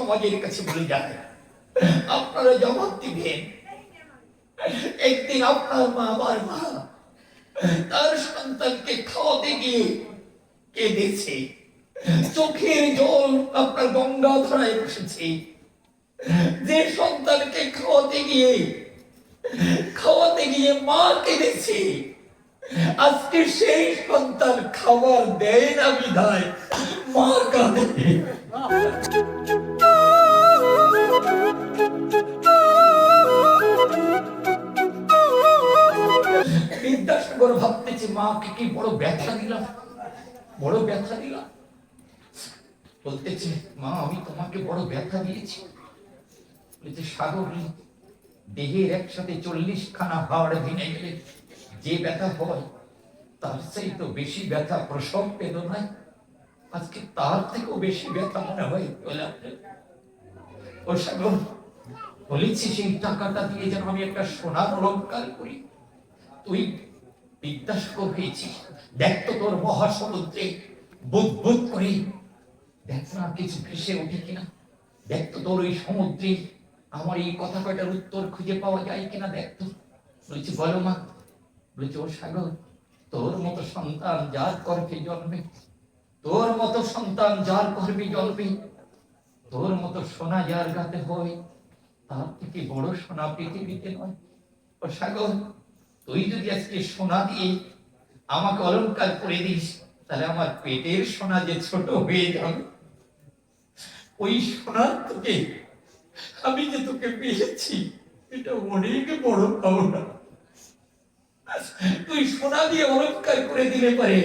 সমাজের কাছে বলে যায়, আপনারা জবাব দিবেন। একদিন আপনার মা, আমার মা তার সন্তানকে খাওয়াতে গিয়ে কেঁদেছে, চোখের জল আপনার গঙ্গা ধারায় বসেছে। যে সন্তানকে খাওয়াতে গিয়ে মা কেঁদেছে, আজকে সেই সন্তান খাবার দেয় না বিধায় মা কাঁদে। বিদ্যাসাগর ভাবতেছে, মাকে কি বড় ব্যথা দিলাম, বড় ব্যথা দিলাম। বলতেছে, মা আমি তোমাকে বড় ব্যথা দিয়েছি। বলছে, সাগর, দেহের একসাথে 40 খানা হাড় ভেঙে গেলে যে ব্যথা হয়, তার চাইতে বেশি ব্যথা প্রসব বেদনায়। আজকে তার থেকেও বেশি ব্যথা মনে হয়। ও সাগর, বলেছি সেই টাকাটা দিয়ে যেন আমি একটা সোনার অলংকার করি। তুই বিদ্যাসাগর হয়েছিস, দেখ তো তোর মহাসমুদ্রে বুদবুদ করে দেখ না কিছু ভেসে ওঠে কিনা, দেখ তো তোর ওই সমুদ্রে আমার এই কথা কয়টার উত্তর খুঁজে পাওয়া যায় কিনা, দেখ তো। বলছি, বলো মা। বলছি, ও সাগর, তোর মতো সন্তান যার গর্ভে জন্মে, তোর মতো সন্তান যার গর্ভে জন্মে, তোর মতো সোনা যার গাতে হয়, তার থেকে বড় সোনা পৃথিবীতে নয়। ও সাগর, তুই যদি আজকে সোনা দিয়ে আমাকে অলংকার করে দিস, তাহলে আমার পেটের সোনা যে ছোট হয়ে যাবে, ওই সোনার থেকে আমি যে তোকে পেয়েছি এটা অনেক বড় পাওনা। তুই সোনা দিয়ে অলংকার করে দিলে পারে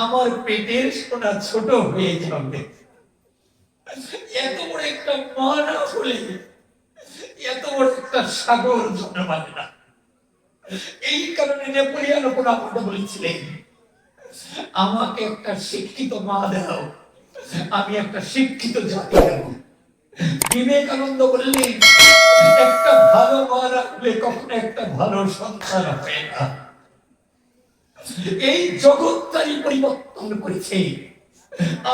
আমার পেটের সোনা ছোট হয়ে যাবে। এত বড় একটা মা না হলে এত বড় একটা সাগর জন্মাবে না। এই কারণে নেপোলিয়ন বোনাপার্ট বলেছিলেন, আমাকে একটা শিক্ষিত মা দাও, আমি একটা শিক্ষিত জাতি দেব। বিবেকানন্দ বললেন, একটা ভালো মা রাখলে কখনো একটা ভালো সন্তান হয় না। এই জগৎটাই পরিবর্তন করেছে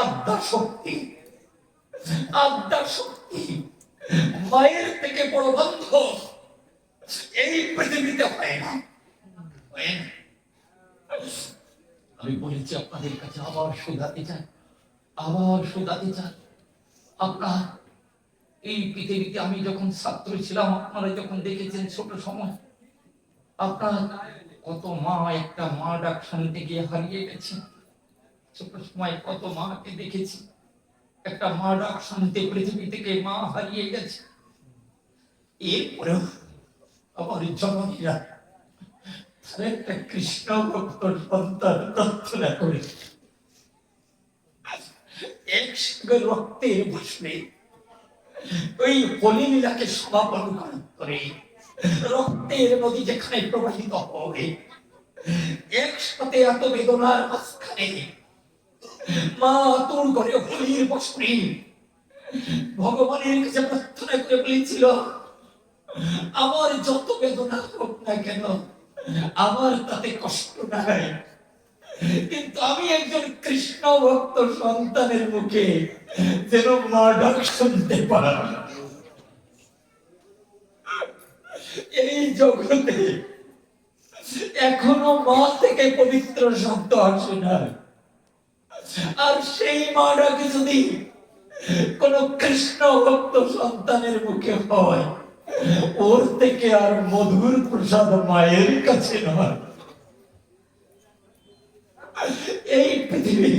আদ্যা শক্তি। আদ্যা শক্তি মায়ের থেকে বড় বন্ধ এই পৃথিবীতে হয় না। আমি বলেছি আপনাদের কাছে আবার শোধাতে চাই, আপনার এই পৃথিবীতে আমি যখন ছাত্র ছিলাম, আপনারা যখন দেখেছেন ছোট সময়, আপনার কত মা একটা মা ডাক শুনতে গিয়ে হারিয়ে গেছে। ছোট সময় কত মাকে দেখেছি, একটা মা ডাক শুনতে পৃথিবী থেকে মা হারিয়ে গেছে। এরপরেও আমার জননীরা একটা কৃষ্ণ ভক্ত সন্তান প্রার্থনা করে একসঙ্গে রক্তের ভাষণে ওই হলিলীলাকে সমাপন করে রক্তের নদী যেখানে প্রবাহিত হবে, একসাথে এত বেদনার মাঝখানে মা আতুর করে হোলির বসনে ভগবানের কাছে প্রার্থনা করে বলেছিল, আমার যত বেদনা হোক না কেন আমার তাতে কষ্ট নাই, কিন্তু আমি একজন কৃষ্ণ ভক্ত সন্তানের মুখে যেন মা ডাক শুনতে পাই। এই জগতে এখনো মা থেকে পবিত্র শব্দ আসে না। আর সেই মা ডাকে যদি কোন কৃষ্ণ ভক্ত সন্তানের মুখে হয়, ওর থেকে আর মধুর প্রসাদ মায়ের কাছে নয়। এই পৃথিবী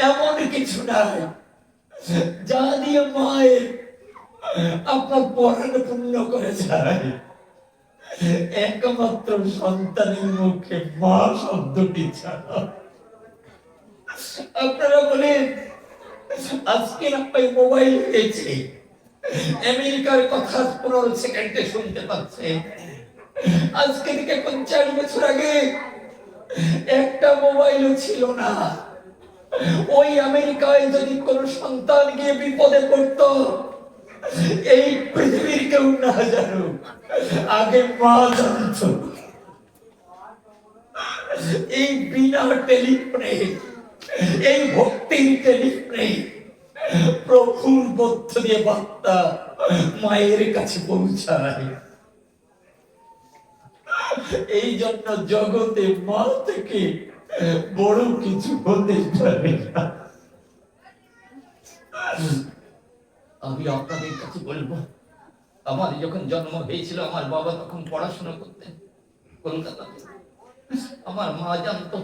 এমন কিছু নাই যা দিয়ে মায়ের আপনার পরাণ পূর্ণ করে যায়। একমাত্র সন্তানের মুখে মা শব্দটি ছাড়া। আপনারা বলেন, আজকে আপনার মোবাইল হয়েছে, আমেরিকার কথা 15 সেকেন্ডে শুনতে পাচ্ছে। আজকে থেকে 50 বছর আগে একটা মোবাইলও ছিল না। ওই আমেরিকায় যদি কোন সন্তান গিয়ে বিপদে পড়তো, এই পৃথিবীর কেউ না জানুক, আগে মা জানত। এই বিনা টেলিফোনে, এই ভক্তির টেলিফোনে প্রভুর মধ্য দিয়ে বার্তা মায়ের কাছে পৌঁছায়। এই জন্য জগতে মা থেকে বড় কিছু হতে পারে না। আমি আপনাদের কাছে বলবো, আমার যখন জন্ম হয়েছিল আমার বাবা তখন পড়াশোনা করতেন কলকাতাতে। আমার মা জানতো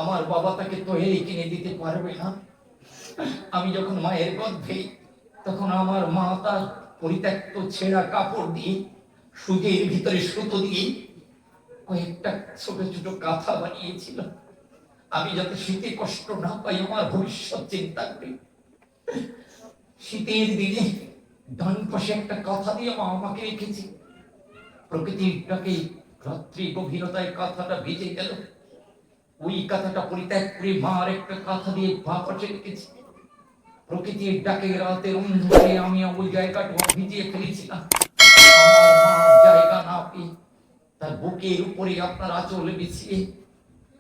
আমার বাবা তাকে তৈরি কিনে দিতে পারবে না। আমি যখন মায়ের গর্ভে, তখন আমার মা তার পরিত্যক্ত ছেঁড়া কাপড় দিয়ে সুজের ভিতরে সুতো দিয়ে কয়েকটা ছোট ছোট কাঁথা বানিয়েছিল, আমি যাতে শীতে কষ্ট না পাই, আমার ভবিষ্যৎ চিন্তা করি। শীতের দিনে ডান পাশে একটা কাঁথা দিয়ে মা আমাকে রেখেছি। প্রকৃতিটাকে রাত্রি গভীরতায় কাঁথাটা ভিজে গেল, ওই কাঁথাটা পরিত্যাগ করে মার একটা কাঁথা দিয়ে পা পাশে রেখেছি। প্রকৃতির ডাকে রাতের অন্ধকারে আমি ওই জায়গাটা ভিজিয়ে ফেলেছিলাম। আমার মার জায়গা না পেয়ে তার বুকের উপরে আপনার আঁচল বিছিয়ে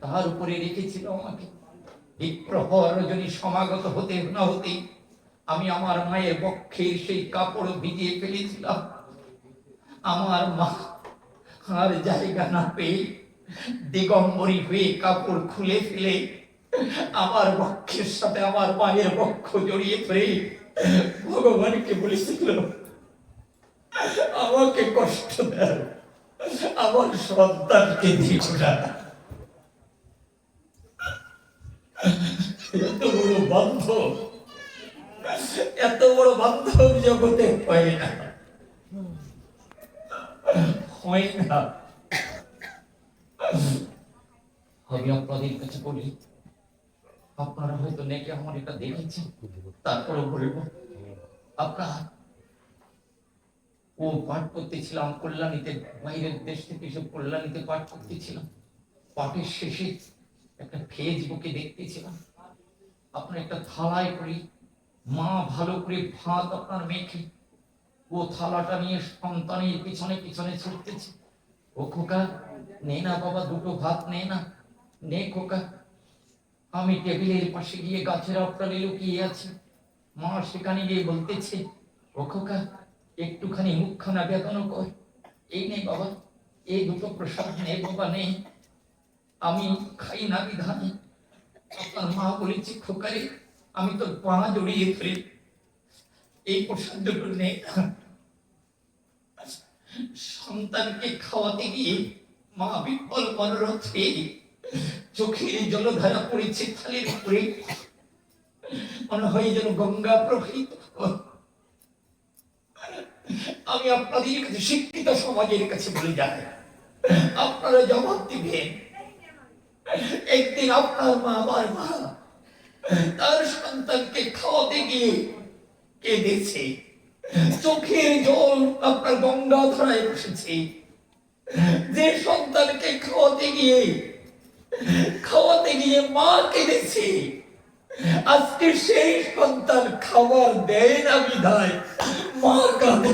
তার উপরে রেখেছিল আমাকে। বিপ্রহর রজনী সমাগত হতে না হতেই আমি আমার মায়ের বক্ষের সেই কাপড় ভিজিয়ে ফেলেছিলাম। আমার মা আর জায়গা না পেয়ে দিগম্বরী হয়ে কাপড় খুলে ফেলে আমার বক্ষের সাথে আমার মায়ের বক্ষ জড়িয়ে ধরে ভগবানকে বলেছিল, আমাকে কষ্ট দেয়, আমার সন্তানকে দিও না। এত বড় বান্ধব, এত বড় বান্ধব জগতে হয় না, হয় না। আমি আপনাদের কাছে বলি, আপনারা হয়তো নেকে আমার এটা দেখেছেন, তারপরে বলবো, আপনার ও পাঠ করতেছিলাম কল্যাণীতে, বাইরের দেশ থেকে এসে কল্যাণীতে পাঠ করতেছিলাম। পাঠের শেষে একটা ফেসবুকে দেখতেছিলাম আপনার একটা থালায় করে মা ভালো করে ভাত আপনার মেখে ও থালাটা নিয়ে সন্তানের পিছনে পিছনে ছুটতেছে। ও খোকা, নে না বাবা, দুটো ভাত নে না, নে খোকা। আমি টেবিলের পাশে গিয়ে গাছের আড়ালে লুকিয়ে আছি, মা সেখানে গিয়ে বলতেছে, ও খোকা একটুখানি মুখখানা বেদনা কর, এই নে বাবা, এই দুটো প্রসাদ নে বাবা, নে। আমি খাই না বিধানে আপনার মা বলেছে, খোকারে আমি তোর পা জড়িয়ে ধরে এই প্রসাদ দুটো নে। সন্তানকে খাওয়াতে গিয়ে মা বিফল মনোরথ হয়ে চোখের জলধারা পড়েছে থালির উপরে, মনে হয় যেন গঙ্গা প্রবাহিত। আমি আপনাদের কাছে শিক্ষিত সমাজের কাছে বলে যাই, আপনারা জবাব দিবেন। একদিন আপনার মা, আমার মা তার সন্তানকে খাওয়াতে গিয়ে কেঁদেছে, চোখের জল আপনার গঙ্গা ধারায় বসেছে। যে সন্তানকে খাওয়াতে গিয়ে মা কেঁদেছে, আজকে সেই সন্তান খাবার দেয় না বিধায় মা কাঁদে।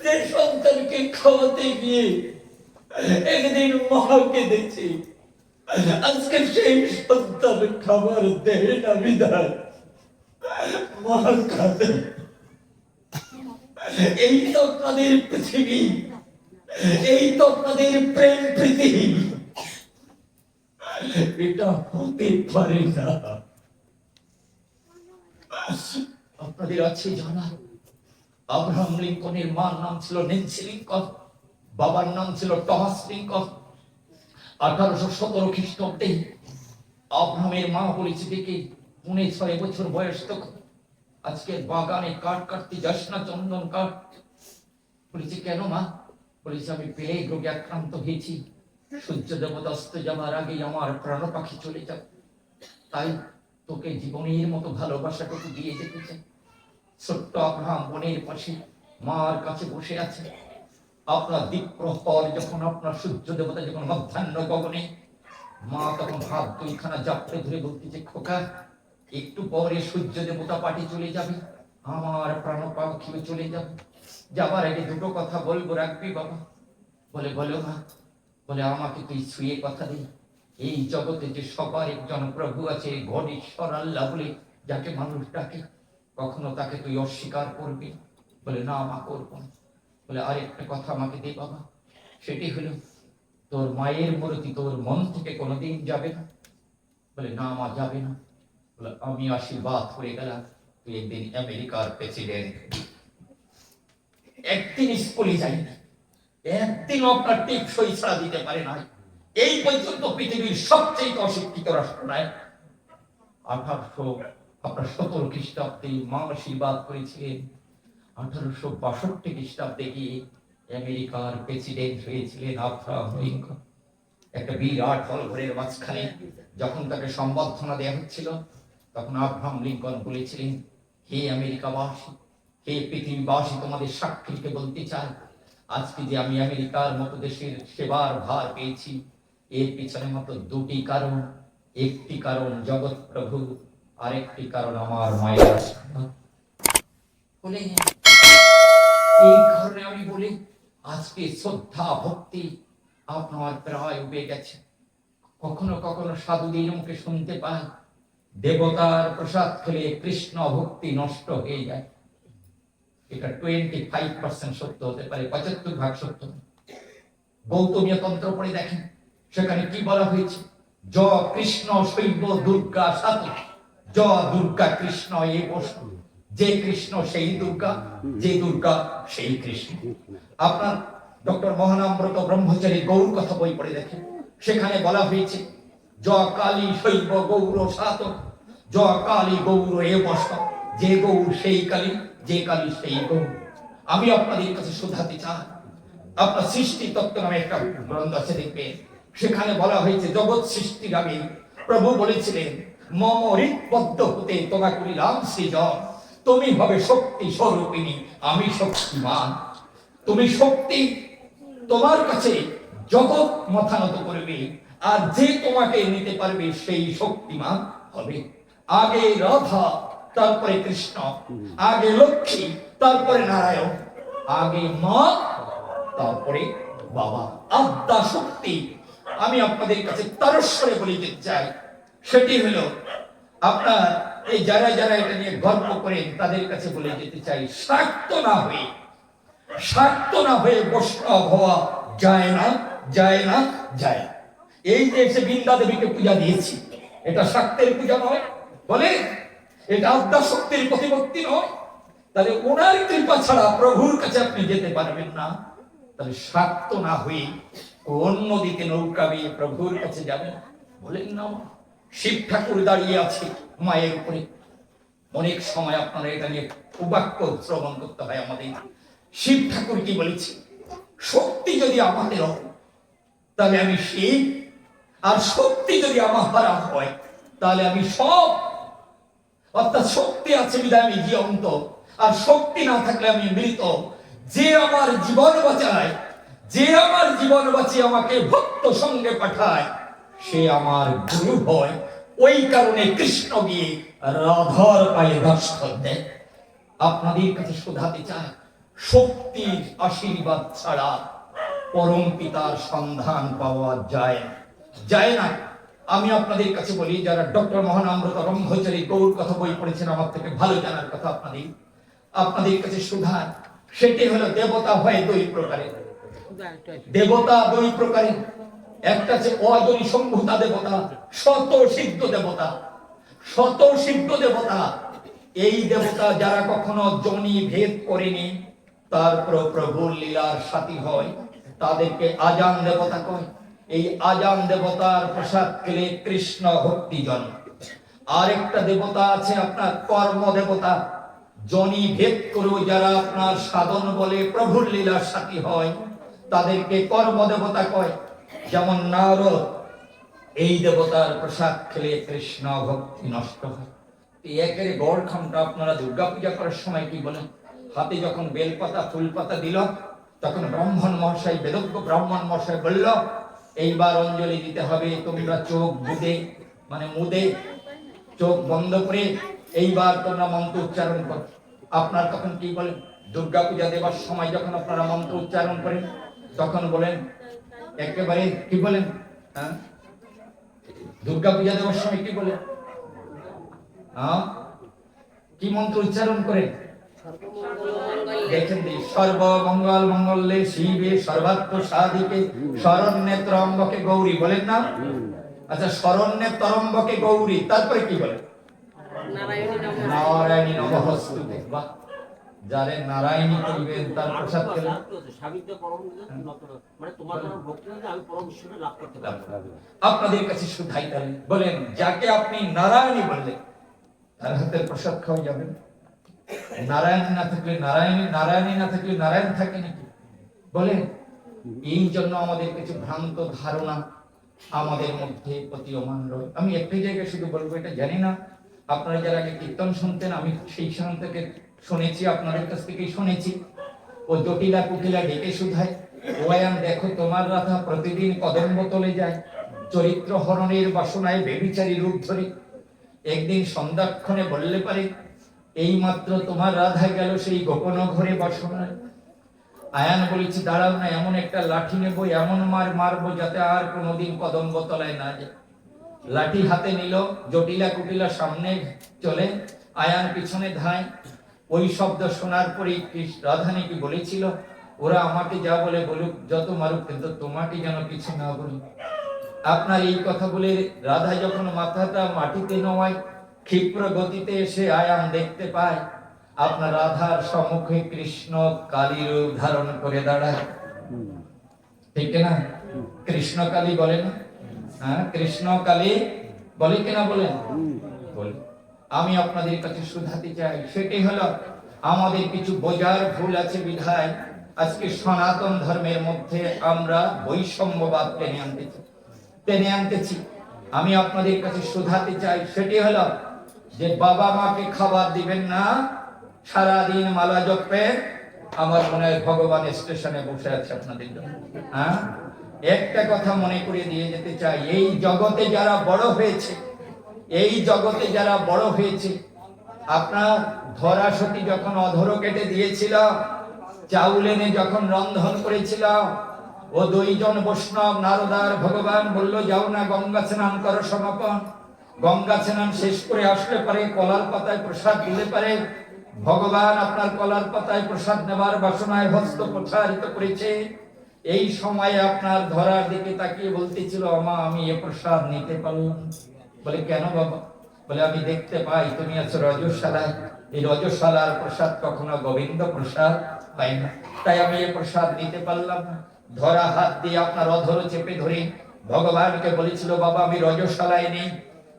যে সন্তানকে খাওয়াতে গিয়ে একদিন মা কেঁদেছে, আজকে সেই সন্তান খাবার দেয় না বিধায় মা কাঁদে। এই তো আপনাদের পৃথিবী, এই তো আপনাদের প্রেম প্রীতি। এটা হতে পারে না। আপনাদের আছে জানা, আব্রাহাম লিঙ্কনের মার নাম ছিল নেন্সি লিঙ্কন, বাবার নাম ছিল টমাস লিঙ্কন। 1817 খ্রিস্টাব্দে আব্রাহামের মা বলেছে, দেখে 6 বছর বয়স তখন, আজকে বাগানে কাঠ কাটতে যাস না, চন্দন কাঠ। বলেছে কেন মা? বলেছে আমি প্লেগ রোগে আক্রান্ত হয়েছি, সূর্য দেবতা অস্ত যাওয়ার আগেই আমার প্রাণ পাখি চলে যাবে, তাই তোকে জীবনের মতো ভালোবাসাটুকু দিয়ে যেতে চাই। ছোট্ট আব্রাহাম বনের পাশে মার কাছে বসে আছে। আপনার দ্বীপ্রহর যখন, আপনার সূর্য দেবতা যখন মধ্যাহ্ন গগনে, মা তখন হাত দুইখানা জাপড়ে ধরে বলতেছে, খোকা একটু পরে সূর্য দেবতা পাটি চলে যাবে, আমার প্রাণ পাখিও চলে যাবে, যাবার আগে দুটো কথা বলবো, রাখবি বাবা? বলে বলো মা। বলে আমাকে তুই ছুঁয়ে কথা দে, এই জগতে যে সবার একজন প্রভু আছে, গড ঈশ্বর আল্লাহ বলে যাকে মানুষ ডাকে, কখনো তাকে তুই অস্বীকার করবি? বলে না, মা করবো না। বলে আরেকটা কথা আমাকে দে বাবা, সেটি হলো তোর মায়ের মূর্তি তোর মন থেকে কোনোদিন যাবে না। বলে না মা, যাবে না। বলে আমি আশীর্বাদ করে গেলাম, তুই একদিন আমেরিকার প্রেসিডেন্ট। একদিন স্কুলে যায়নি, একদিন আপনার টিপসই ছাড়া দিতে পারে না। এই পর্যন্ত পৃথিবীর সবচেয়ে অশিক্ষিত রাষ্ট্র নয়। 1817 খ্রিস্টাব্দে মা আশীর্বাদ করেছিলেন। 1862 খ্রিস্টাব্দে গিয়ে আমেরিকার প্রেসিডেন্ট হয়েছিলেন আব্রাহাম লিঙ্কন। একটা বিরাট হলঘরের মাঝখানে যখন তাকে সম্বর্ধনা দেওয়া হচ্ছিল, তখন আব্রাহাম লিঙ্কন বলেছিলেন, হে আমেরিকাবাসী, হে পৃথিবীবাসী, তোমাদের সাক্ষীকে বলতে চাই, আজকে যে আমি আমেরিকার মতো দেশের সেবার ভার পেয়েছি, এর পিছনে মাত্র দুটি কারণ। একটি কারণ জগৎ প্রভু, আরেকটি কারণ আমার মায়ের আশীর্বাদ। বলে এই কারণে আমি বলি, আজকে শ্রদ্ধা ভক্তি আপনার প্রায় উবে গেছে। কখনো কখনো সাধুদের মুখে শুনতে পাই, দেবতার প্রসাদ খেলে কৃষ্ণ ভক্তি নষ্ট হয়ে যায়। এটা 25% সত্য হতে পারে, 75% সত্য। গৌতমীয় তন্ত্র পড়ে দেখেন, সেখানে কি বলা হয়েছে? য কৃষ্ণ শৈব দুর্গা সাত, য দুর্গা কৃষ্ণ এ বস্তু। যে কৃষ্ণ সেই দুর্গা, যে দুর্গা সেই কৃষ্ণ। আপনার ডক্টর মহানাম্রত ব্রহ্মচারী গৌর কথা বই পড়ে দেখেন, সেখানে বলা হয়েছে য কালী শৈব গৌর সাত, য কালী গৌর এ বস্ত। যে গৌর সেই কালী, যে কালী সেই গৌর। আমি আপনাদের কাছে শোধাতে চাই, আপনার সৃষ্টি তত্ত্ব নামে একটা গ্রন্থ আছে, দেখবেন সেখানে বলা হয়েছে জগৎ সৃষ্টির আগে প্রভু বলেছিলেন, মম হৃৎপদ্ম হতে তোমা করিলাম সৃজন। তুমি হবে শক্তি স্বরূপিণী, আমি শক্তিমান। তুমি শক্তি, তোমার কাছে জগৎ মাথা নত করবে, আর যে তোমাকে নিতে পারবে সেই শক্তিমান হবে। আগে রাধা, তারপরে কৃষ্ণ, আগে লক্ষ্মী, তারপরে নারায়ণ, আগে মা, তারপরে বাবা। আদ্যা শক্তি। আমি আপনাদের কাছে তারস্বরে বলে যেতে চাই, সেটি হলো আপনার এই যারা যারা এটা নিয়ে গর্ব করেন তাদের কাছে বলে যেতে চাই, শাক্ত না হয়ে বৈষ্ণব হওয়া যায় না, যায় না, যায়। এই যে এসে বৃন্দা দেবীকে পূজা দিয়েছি, এটা শাক্তের পূজা নয়, বলে এটা আদ্যা শক্তির প্রতিমূর্তি নয়। তাহলে ওনার কৃপা ছাড়া প্রভুর কাছে আপনি যেতে পারবেন না। তাহলে শাক্ত না হয়ে অন্য দিকে নৌকা বেয়ে প্রভুর কাছে যাবেন। বলেন না, শিব ঠাকুর দাঁড়িয়ে আছে মায়ের উপরে। অনেক সময় আপনারা এটা নিয়ে উবাক্য শ্রবণ করতে হয় আমাদের। শিব ঠাকুর কি বলেছে? শক্তি যদি আমাদের হয় তাহলে আমি শিব, আর শক্তি যদি আমার হারা হয় তাহলে আমি সব। অর্থাৎ শক্তি আছে বিধায় আমি জীবন্ত, আর শক্তি না থাকলে আমি মৃত। যে আমার জীবন বাঁচায়, যে আমার জীবন বাঁচিয়ে আমাকে ভক্ত সঙ্গে পাঠায়, সে আমার গুরু হয়। ওই কারণে কৃষ্ণ গিয়ে রাধার পায়ে দর্শন দেয়। আপনাদের কাছে শোধাতে চায়, শক্তির আশীর্বাদ ছাড়া পরম পিতার সন্ধান পাওয়া যায় না। আমি আপনাদের কাছে বলি, যারা ডক্টর মহানাম্রত ব্রহ্মচারী গৌর কথা বই পড়েছেন, আমার থেকে ভালো জানার কথা আপনাদের কাছে শোধান, সেটি হলো দেবতা হয় দুই প্রকারের। দেবতা দুই প্রকারের, একটা আছে অজনী সম্ভূতা দেবতা, শত সিদ্ধ দেবতা। শত সিদ্ধ দেবতা, এই দেবতা যারা কখনো জনি ভেদ করেনি, তারপর প্রভুর লীলার সাথী হয়, তাদেরকে আজান দেবতা কয়। এই আজান দেবতার প্রসাদ খেলে কৃষ্ণ ভক্তি জন্ম। আরেকটা দেবতা আছে আপনার কর্ম দেবতা, জনি ভেদ করে যারা আপনার সাধন বলে প্রভুর লীলার সাথী হয়, তাদেরকে কর্ম দেবতা কয়। যেমন নারদ, এই দেবতার প্রসাদ খেলে কৃষ্ণ ভক্তি নষ্ট হয়। একের গড় খামটা আপনারা দুর্গা পূজা করার সময় কি বলেন? হাতে যখন বেলপাতা ফুল পাতা দিল, তখন ব্রাহ্মণ মহাশয়, বেদজ্ঞ ব্রাহ্মণ মহাশয় বলল, এইবার অঞ্জলি দিতে হবে। তোমরা চোখ বুঝে, মানে মুদে চোখ বন্ধ করে এইবার তোমরা মন্ত্র উচ্চারণ করো। আপনার তখন কি বলেন? দুর্গা পূজা দেবার সময় যখন আপনারা মন্ত্র উচ্চারণ করেন, তখন বলেন একেবারে কি বলেন? দুর্গা পূজা দেওয়ার সময় কি বলে? কি মন্ত্র উচ্চারণ করেন? দেখেন, সর্বমঙ্গল মঙ্গলে শিবে সর্বাত্ম সাধিকে শরণ্যে ত্রম্বকে গৌরী বলেন না? আচ্ছা, শরণ্যে ত্রম্বকে গৌরী, তারপরে কি বলে? নারায়ণী নমস্তুতে। বাহ, যারে নারায়ণী করিবেন তার প্রসাদ খেলে আপনাদের কাছে শুধাই তাহলে বলেন, যাকে আপনি নারায়ণী বললেন তার হাতের প্রসাদ খাওয়া যাবে? নারায়ণ না থাকলে নারায়ণী, নারায়ণী না থাকলে নারায়ণ থাকে নাকি? বলেন। এই জন্য আমাদের কিছু ভ্রান্ত ধারণা আমাদের মধ্যে প্রতীয়মান রয়। আমি একটি জায়গায় শুধু বলবো, এটা জানি না আপনারা যারা আগে কীর্তন শুনতেন, আমি সেই স্থান থেকে শুনেছি, আপনাদের কাছ থেকেই শুনেছি। ও জটিলা কুটিলা ডেকে শুধায়, ওয়ায়ান দেখো তোমার রাধা প্রতিদিন কদম্ব তলে যায়, চরিত্র হরণের বাসনায় বেবিচারী রূপ ধরে। একদিন সন্ধ্যাক্ষণে বললে পারে, এই মাত্র তোমার রাধা গেল সেই গোপন ঘরে বাসনায়। আয়ান বলেছি, দাঁড়াও না, এমন একটা লাঠি নেবো, এমন মার মারবো যাতে আর কোনোদিন কদম্ব তলায় না যায়। লাঠি হাতে নিল, জটিলা কুটিলা সামনে চলে, আয়ান পিছনে ধায়। ওই শব্দ শোনার পরে রাধা নাকি বলেছিল, ওরা আমাকে যা বলে বলুক, যত মারুক, কিন্তু তোমাকে যেন কিছু না বলি। আপনার এই কথা বলে রাধা যখন মাথাটা মাটিতে নোয়ায়, ক্ষিপ্র গতিতে এসে আয়ান দেখতে পায় আপনার রাধার সম্মুখে কৃষ্ণ কালী রূপ ধারণ করে দাঁড়ায়। ঠিক না? কৃষ্ণ কালী বলে না? হ্যাঁ, কৃষ্ণ কালী বলে কিনা বলেন? বলে। আমি আপনাদের কাছে শুধাতে চাই, সেটাই হলো আমাদের কিছু বোঝার ভুল আছে বিধায় আজকে সনাতন ধর্মের মধ্যে আমরা বৈষম্যবাদ টেনে আনতেছি। আমি আপনাদের কাছে শুধাতে চাই, সেটি হলো যে বাবা মাকে খাবার দিবেন না, সারাদিন মালা জপেন। আমার মনে হয় ভগবান স্টেশনে বসে আছে আপনাদের জন্য। হ্যাঁ, একটা কথা মনে করিয়ে দিয়ে যেতে চাই, এই জগতে যারা বড় হয়েছে, এই জগতে যারা বড় হয়েছে, আপনার ধরা সতী যখন অধর কেটে দিয়েছিল, চাউল এনে যখন রন্ধন করেছিল, ও দুইজন বৈষ্ণব নারদার ভগবান বলল, যাও না গঙ্গা স্নান করো সমাপন। গঙ্গা স্নান শেষ করে আসলে পারে কলার পাতায় প্রসাদ দিলে পারে। ভগবান আপনার কলার পাতায় প্রসাদ নেবার বাসনায় হস্ত প্রসারিত করেছে। এই সময়ে আপনার ধরার দিকে তাকিয়ে বলতেছিল, আমা আমি এ প্রসাদ নিতে পারলাম। বলে, কেন বাবা? বলে, আমি দেখতে পাই তুমি আছো রজস্বালায়, এই রজস্বালার প্রসাদ কখনো গোবিন্দ প্রসাদ পাই না, তাই আমি এ প্রসাদ নিতে পারলাম না। ধরা হাত দিয়ে আপনার অধর চেপে ধরে ভগবানকে বলেছিল, বাবা আমি রজস্বালায় নেই।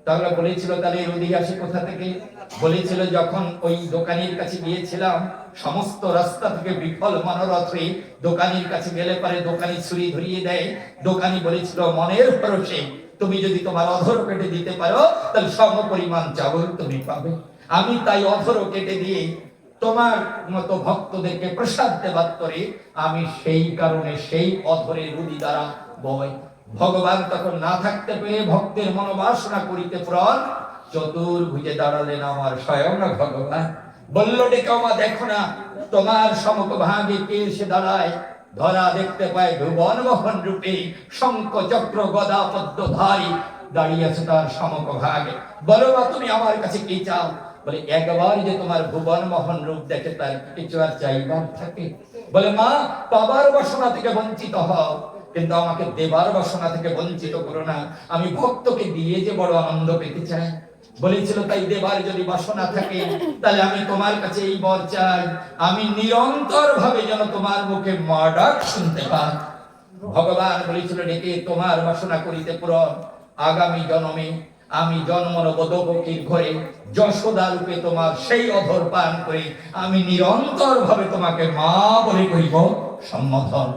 তাহলে বলেছিল, তাহলে রুদি আসে কোথা থেকে? বলেছিল, যখন ওই দোকানের কাছে গিয়েছিলাম, সমস্ত রাস্তা থেকে বিফল মনোরথ হয়ে দোকানের কাছে গেলে পারে দোকানি ছুরি ধরিয়ে দেয়। দোকানি বলেছিল, মনের ভরসে তুমি যদি তোমার অধর কেটে দিতে পারো তাহলে সম পরিমাণ চাউল তুমি পাবে। আমি তাই অধর কেটে দিয়ে তোমার মতো ভক্তদেরকে প্রসাদ দেবার করে আমি সেই কারণে সেই অধরের রুদি দ্বারা বয়। ভগবান তখন না থাকতে পেরে ভক্তের মনোবাসনা করিতে প্রণ চতুর্ভুজে দাঁড়ালেন আমার স্বয়ং ভগবান। বলল, ডেকে আমা দেখো না তোমার সমক ভাগে কে এসে দাঁড়ায়। ধরা দেখতে পায় ভুবন মোহন রূপে শঙ্খ চক্র গদা পদ্মধারী দাঁড়িয়ে আছে তার সমক ভাগে। বলো না তুমি আমার কাছে কি চাও? বলে, একবার যে তোমার ভুবন মোহন রূপ দেখে তার কিছু আর চাইবার থাকে? বলে, মা পাবার বাসনা থেকে বঞ্চিত হও, কিন্তু আমাকে দেবার বাসনা থেকে বঞ্চিত করো না। আমি ভক্তকে দিয়ে যে বড় আনন্দ পেতে চাই। বলেছিল, তাই দেবার যদি বাসনা থাকে তাহলে আমি তোমার কাছে এই বর চাই, আমি নিরন্তর ভাবে যেন তোমার মুখে মা ডাক শুনতে পাই। ভগবান বলেছিল, ডেকে তোমার বাসনা করিতে পূরণ। আগামী জন্মে আমি জন্মর বদবকির ঘরে যশোদা রূপে তোমার সেই অধর পান করে আমি নিরন্তর ভাবে তোমাকে মা বলে করিব সম্বোধন।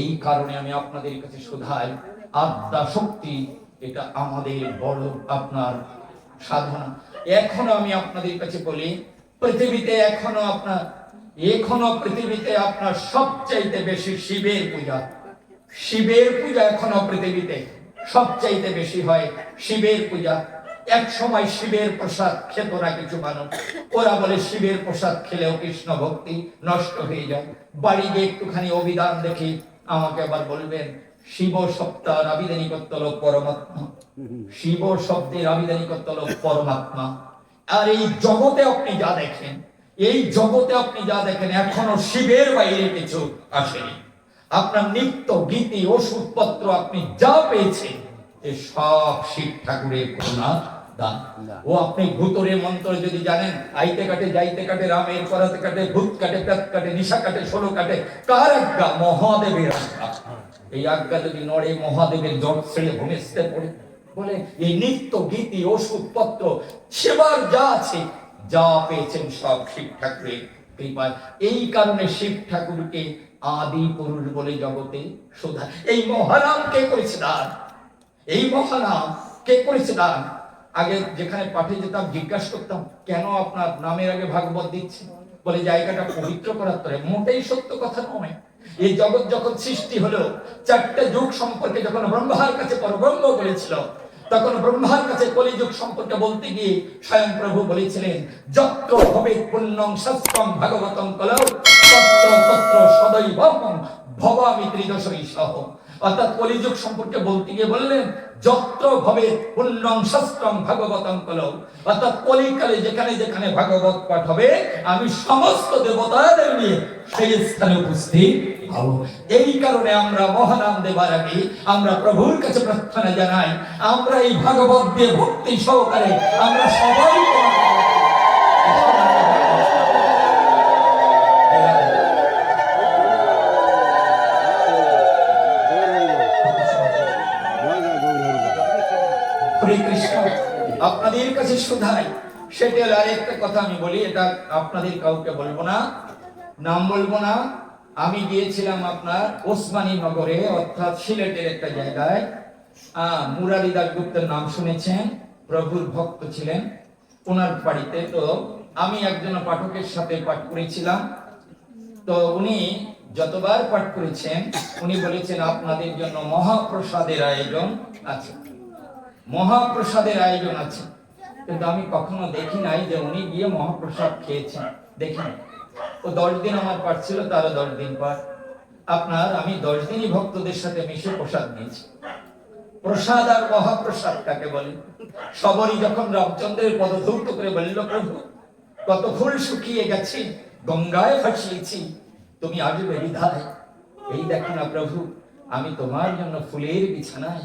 এই কারণে আমি আপনাদের কাছে শুধাই, আদ্যা শক্তি এটা আমাদের বড় আপনার সাধনা। এখনো আমি আপনাদের কাছে বলি, পৃথিবীতে এখনো পৃথিবীতে আপনার সবচাইতে বেশি শিবের পূজা। শিবের পূজা এখনো পৃথিবীতে সবচাইতে বেশি হয়, শিবের পূজা। এক সময় শিবের প্রসাদ খেত না কিছু মানুষ, ওরা বলে শিবের প্রসাদ খেলেও কৃষ্ণ ভক্তি নষ্ট হয়ে যায়। বাড়ি গিয়ে একটুখানি অভিধান দেখি আমাকে আবার বলবেন, শিব শব্দের আবিধানিকত্ব হলো পরমাত্মা, শিব শব্দের আবিধানিকত্ব হলো পরমাত্মা। আর এই জগতে আপনি যা দেখেন, এই জগতে আপনি যা দেখেন এখনো শিবের বাইরে কিছু আসেনি। আপনার নিত্য গীতি ওষুধপত্র আপনি যা পেয়েছেন এ সব শিব ঠাকুরের করুণা দান। ও আপনি ভূতরে মন্ত্র যদি জানেন, আইতে কাটে যাইতে কাটে রামের করাতে কাটে, ভূত কাটে পেট কাটে নিশা কাটে ষোলো কাটে, কার আজ্ঞা? মহাদেবের আজ্ঞা। এই আজ্ঞা যদি নড়ে মহাদেবের জট ছেড়ে ভূমিষ্ঠে পড়ে। বলে এই নিত্য গীতি ওষুধপত্র সেবার যা আছে, যা পেয়েছেন সব শিব ঠাকুরের কৃপায়। এই কারণে শিব ঠাকুরকে আদি পুরুষ বলে জগতে শোধা। এই মহানাম কে করেছে দান? এই মহানাম কে করেছে দান? আগে যেখানে পাঠে যেতাম জিজ্ঞাসা করতাম, কেন আপনার নামের আগে ভাগবত দিচ্ছে? বলে জায়গাটা পবিত্র করার তরে। মোটেই সত্য কথা নয়। এই জগৎ যখন সৃষ্টি হলো, চারটে যুগ সম্পর্কে যখন ব্রহ্মার কাছে পরব্রহ্ম বলেছিল, তখন ব্রহ্মার কাছে কলিযুগ সম্পর্কে বলতে গিয়ে স্বয়ং প্রভু বলেছিলেন, যত্র ভবেৎ পুণ্যং শাস্ত্রং ভাগবতং কলৌ তত্র তত্র সদৈবং ভবামি ত্রিদশই সহ। অর্থাৎ কলিযুগ সম্পর্কে বলতে গিয়ে বললেন, যত্র ভবেৎ পুণ্যং শাস্ত্রং ভাগবতং কলৌ, অর্থাৎ কলিকালে যেখানে যেখানে ভাগবত পাঠ হবে আমি সমস্ত দেবতাদের নিয়ে সেই স্থানে উপস্থিত হব। এই কারণে আমরা মহানাম দেবার আগে আমরা প্রভুর কাছে প্রার্থনা জানাই, আমরা এই ভাগবত দিয়ে ভক্তি সহকারে আমরা সবাই আপনাদের কাছে শোধাই। সেটা আরেকটা কথা আমি বলি, এটা আপনাদের কাউকে বলবো না, নাম বলবো না। আমি গিয়েছিলাম আপনার ওসমানী নগরে, অর্থাৎ সিলেটের একটা জায়গায়। মুরারি দাশগুপ্তের নাম শুনেছেন, প্রভুর ভক্ত ছিলেন, ওনার বাড়িতে। তো আমি একজন পাঠকের সাথে পাঠ করেছিলাম। তো উনি যতবার পাঠ করেছেন উনি বলেছেন আপনাদের জন্য মহাপ্রসাদের আয়োজন আছে, মহাপ্রসাদের আয়োজন আছে। কিন্তু আমি কখনো দেখি নাই যে উনি গিয়ে মহাপ্রসাদ খেয়েছেন, দেখিনি। ও 10 দিন আমার পাঠ ছিল, তারও 10 দিন পাঠ। আপনার আমি 10 দিনই ভক্তদের সাথে মিশে প্রসাদ নিয়েছি। প্রসাদ আর মহাপ্রসাদ কাকে বলে? সবরই যখন রামচন্দ্রের পদধৌত করে বলল, প্রভু কত ফুল শুকিয়ে গেছে, গঙ্গায় ভাসিয়েছি, তুমি আসবে বিধায়। এই দেখো না প্রভু, আমি তোমার জন্য ফুলের বিছানায়।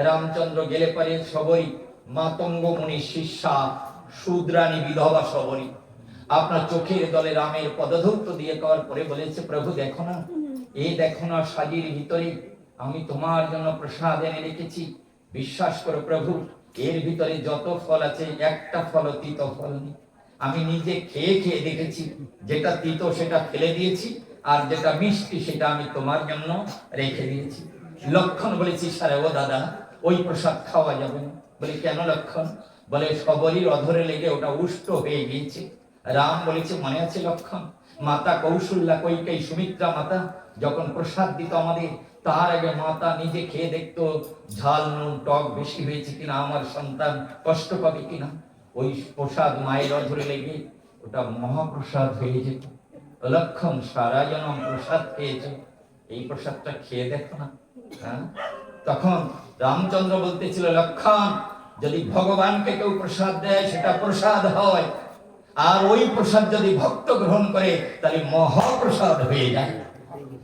রামচন্দ্র গেলে পরে সবরী মাতঙ্গ মুনি শিষ্যা শূদ্রানী বিধবা সবরী আপনার চোখের দলে রামের পদধৌত দিয়ে করার পরে বলেছে, প্রভু দেখো না, এই দেখো না সাজির ভিতরে আমি তোমার জন্য প্রসাদ এনে রেখেছি। বিশ্বাস করো প্রভু, এর ভিতরে যত ফল আছে একটা ফল তিত ফল নেই। আমি নিজে খেয়ে খেয়ে দেখেছি, যেটা তিত সেটা ফেলে দিয়েছি, আর যেটা মিষ্টি সেটা আমি তোমার জন্য রেখে দিয়েছি। লক্ষণ বলেছি, সারে ও দাদা ওই প্রসাদ খাওয়া যাবে না। বলে কেন লক্ষণ? বলে সবরীর অধরে লেগে ওটা উষ্ট হয়ে গিয়েছে। রাম বলেছে, মনে আছে লক্ষণ, মাতা কৌশল্যা কৈকেয়ী সুমিত্রা মাতা যখন প্রসাদ দিত আমাদের, তার আগে মাতা নিজে খেয়ে দেখতো ঝাল নুন টক বেশি হয়েছে কিনা, আমার সন্তান কষ্ট পাবে কিনা। ওই প্রসাদ মায়ের অধরে লেগে ওটা মহাপ্রসাদ হয়ে যেত। লক্ষণ সারা জনম প্রসাদ খেয়েছে, এই প্রসাদটা খেয়ে দেখো না। তখন রামচন্দ্র বলতেছিল, লক্ষণ যদি ভগবানকে কেউ প্রসাদ দেয় সেটা প্রসাদ হয়, আর ওই প্রসাদ যদি ভক্ত গ্রহণ করে তাহলে মহাপ্রসাদ হয়ে যায়।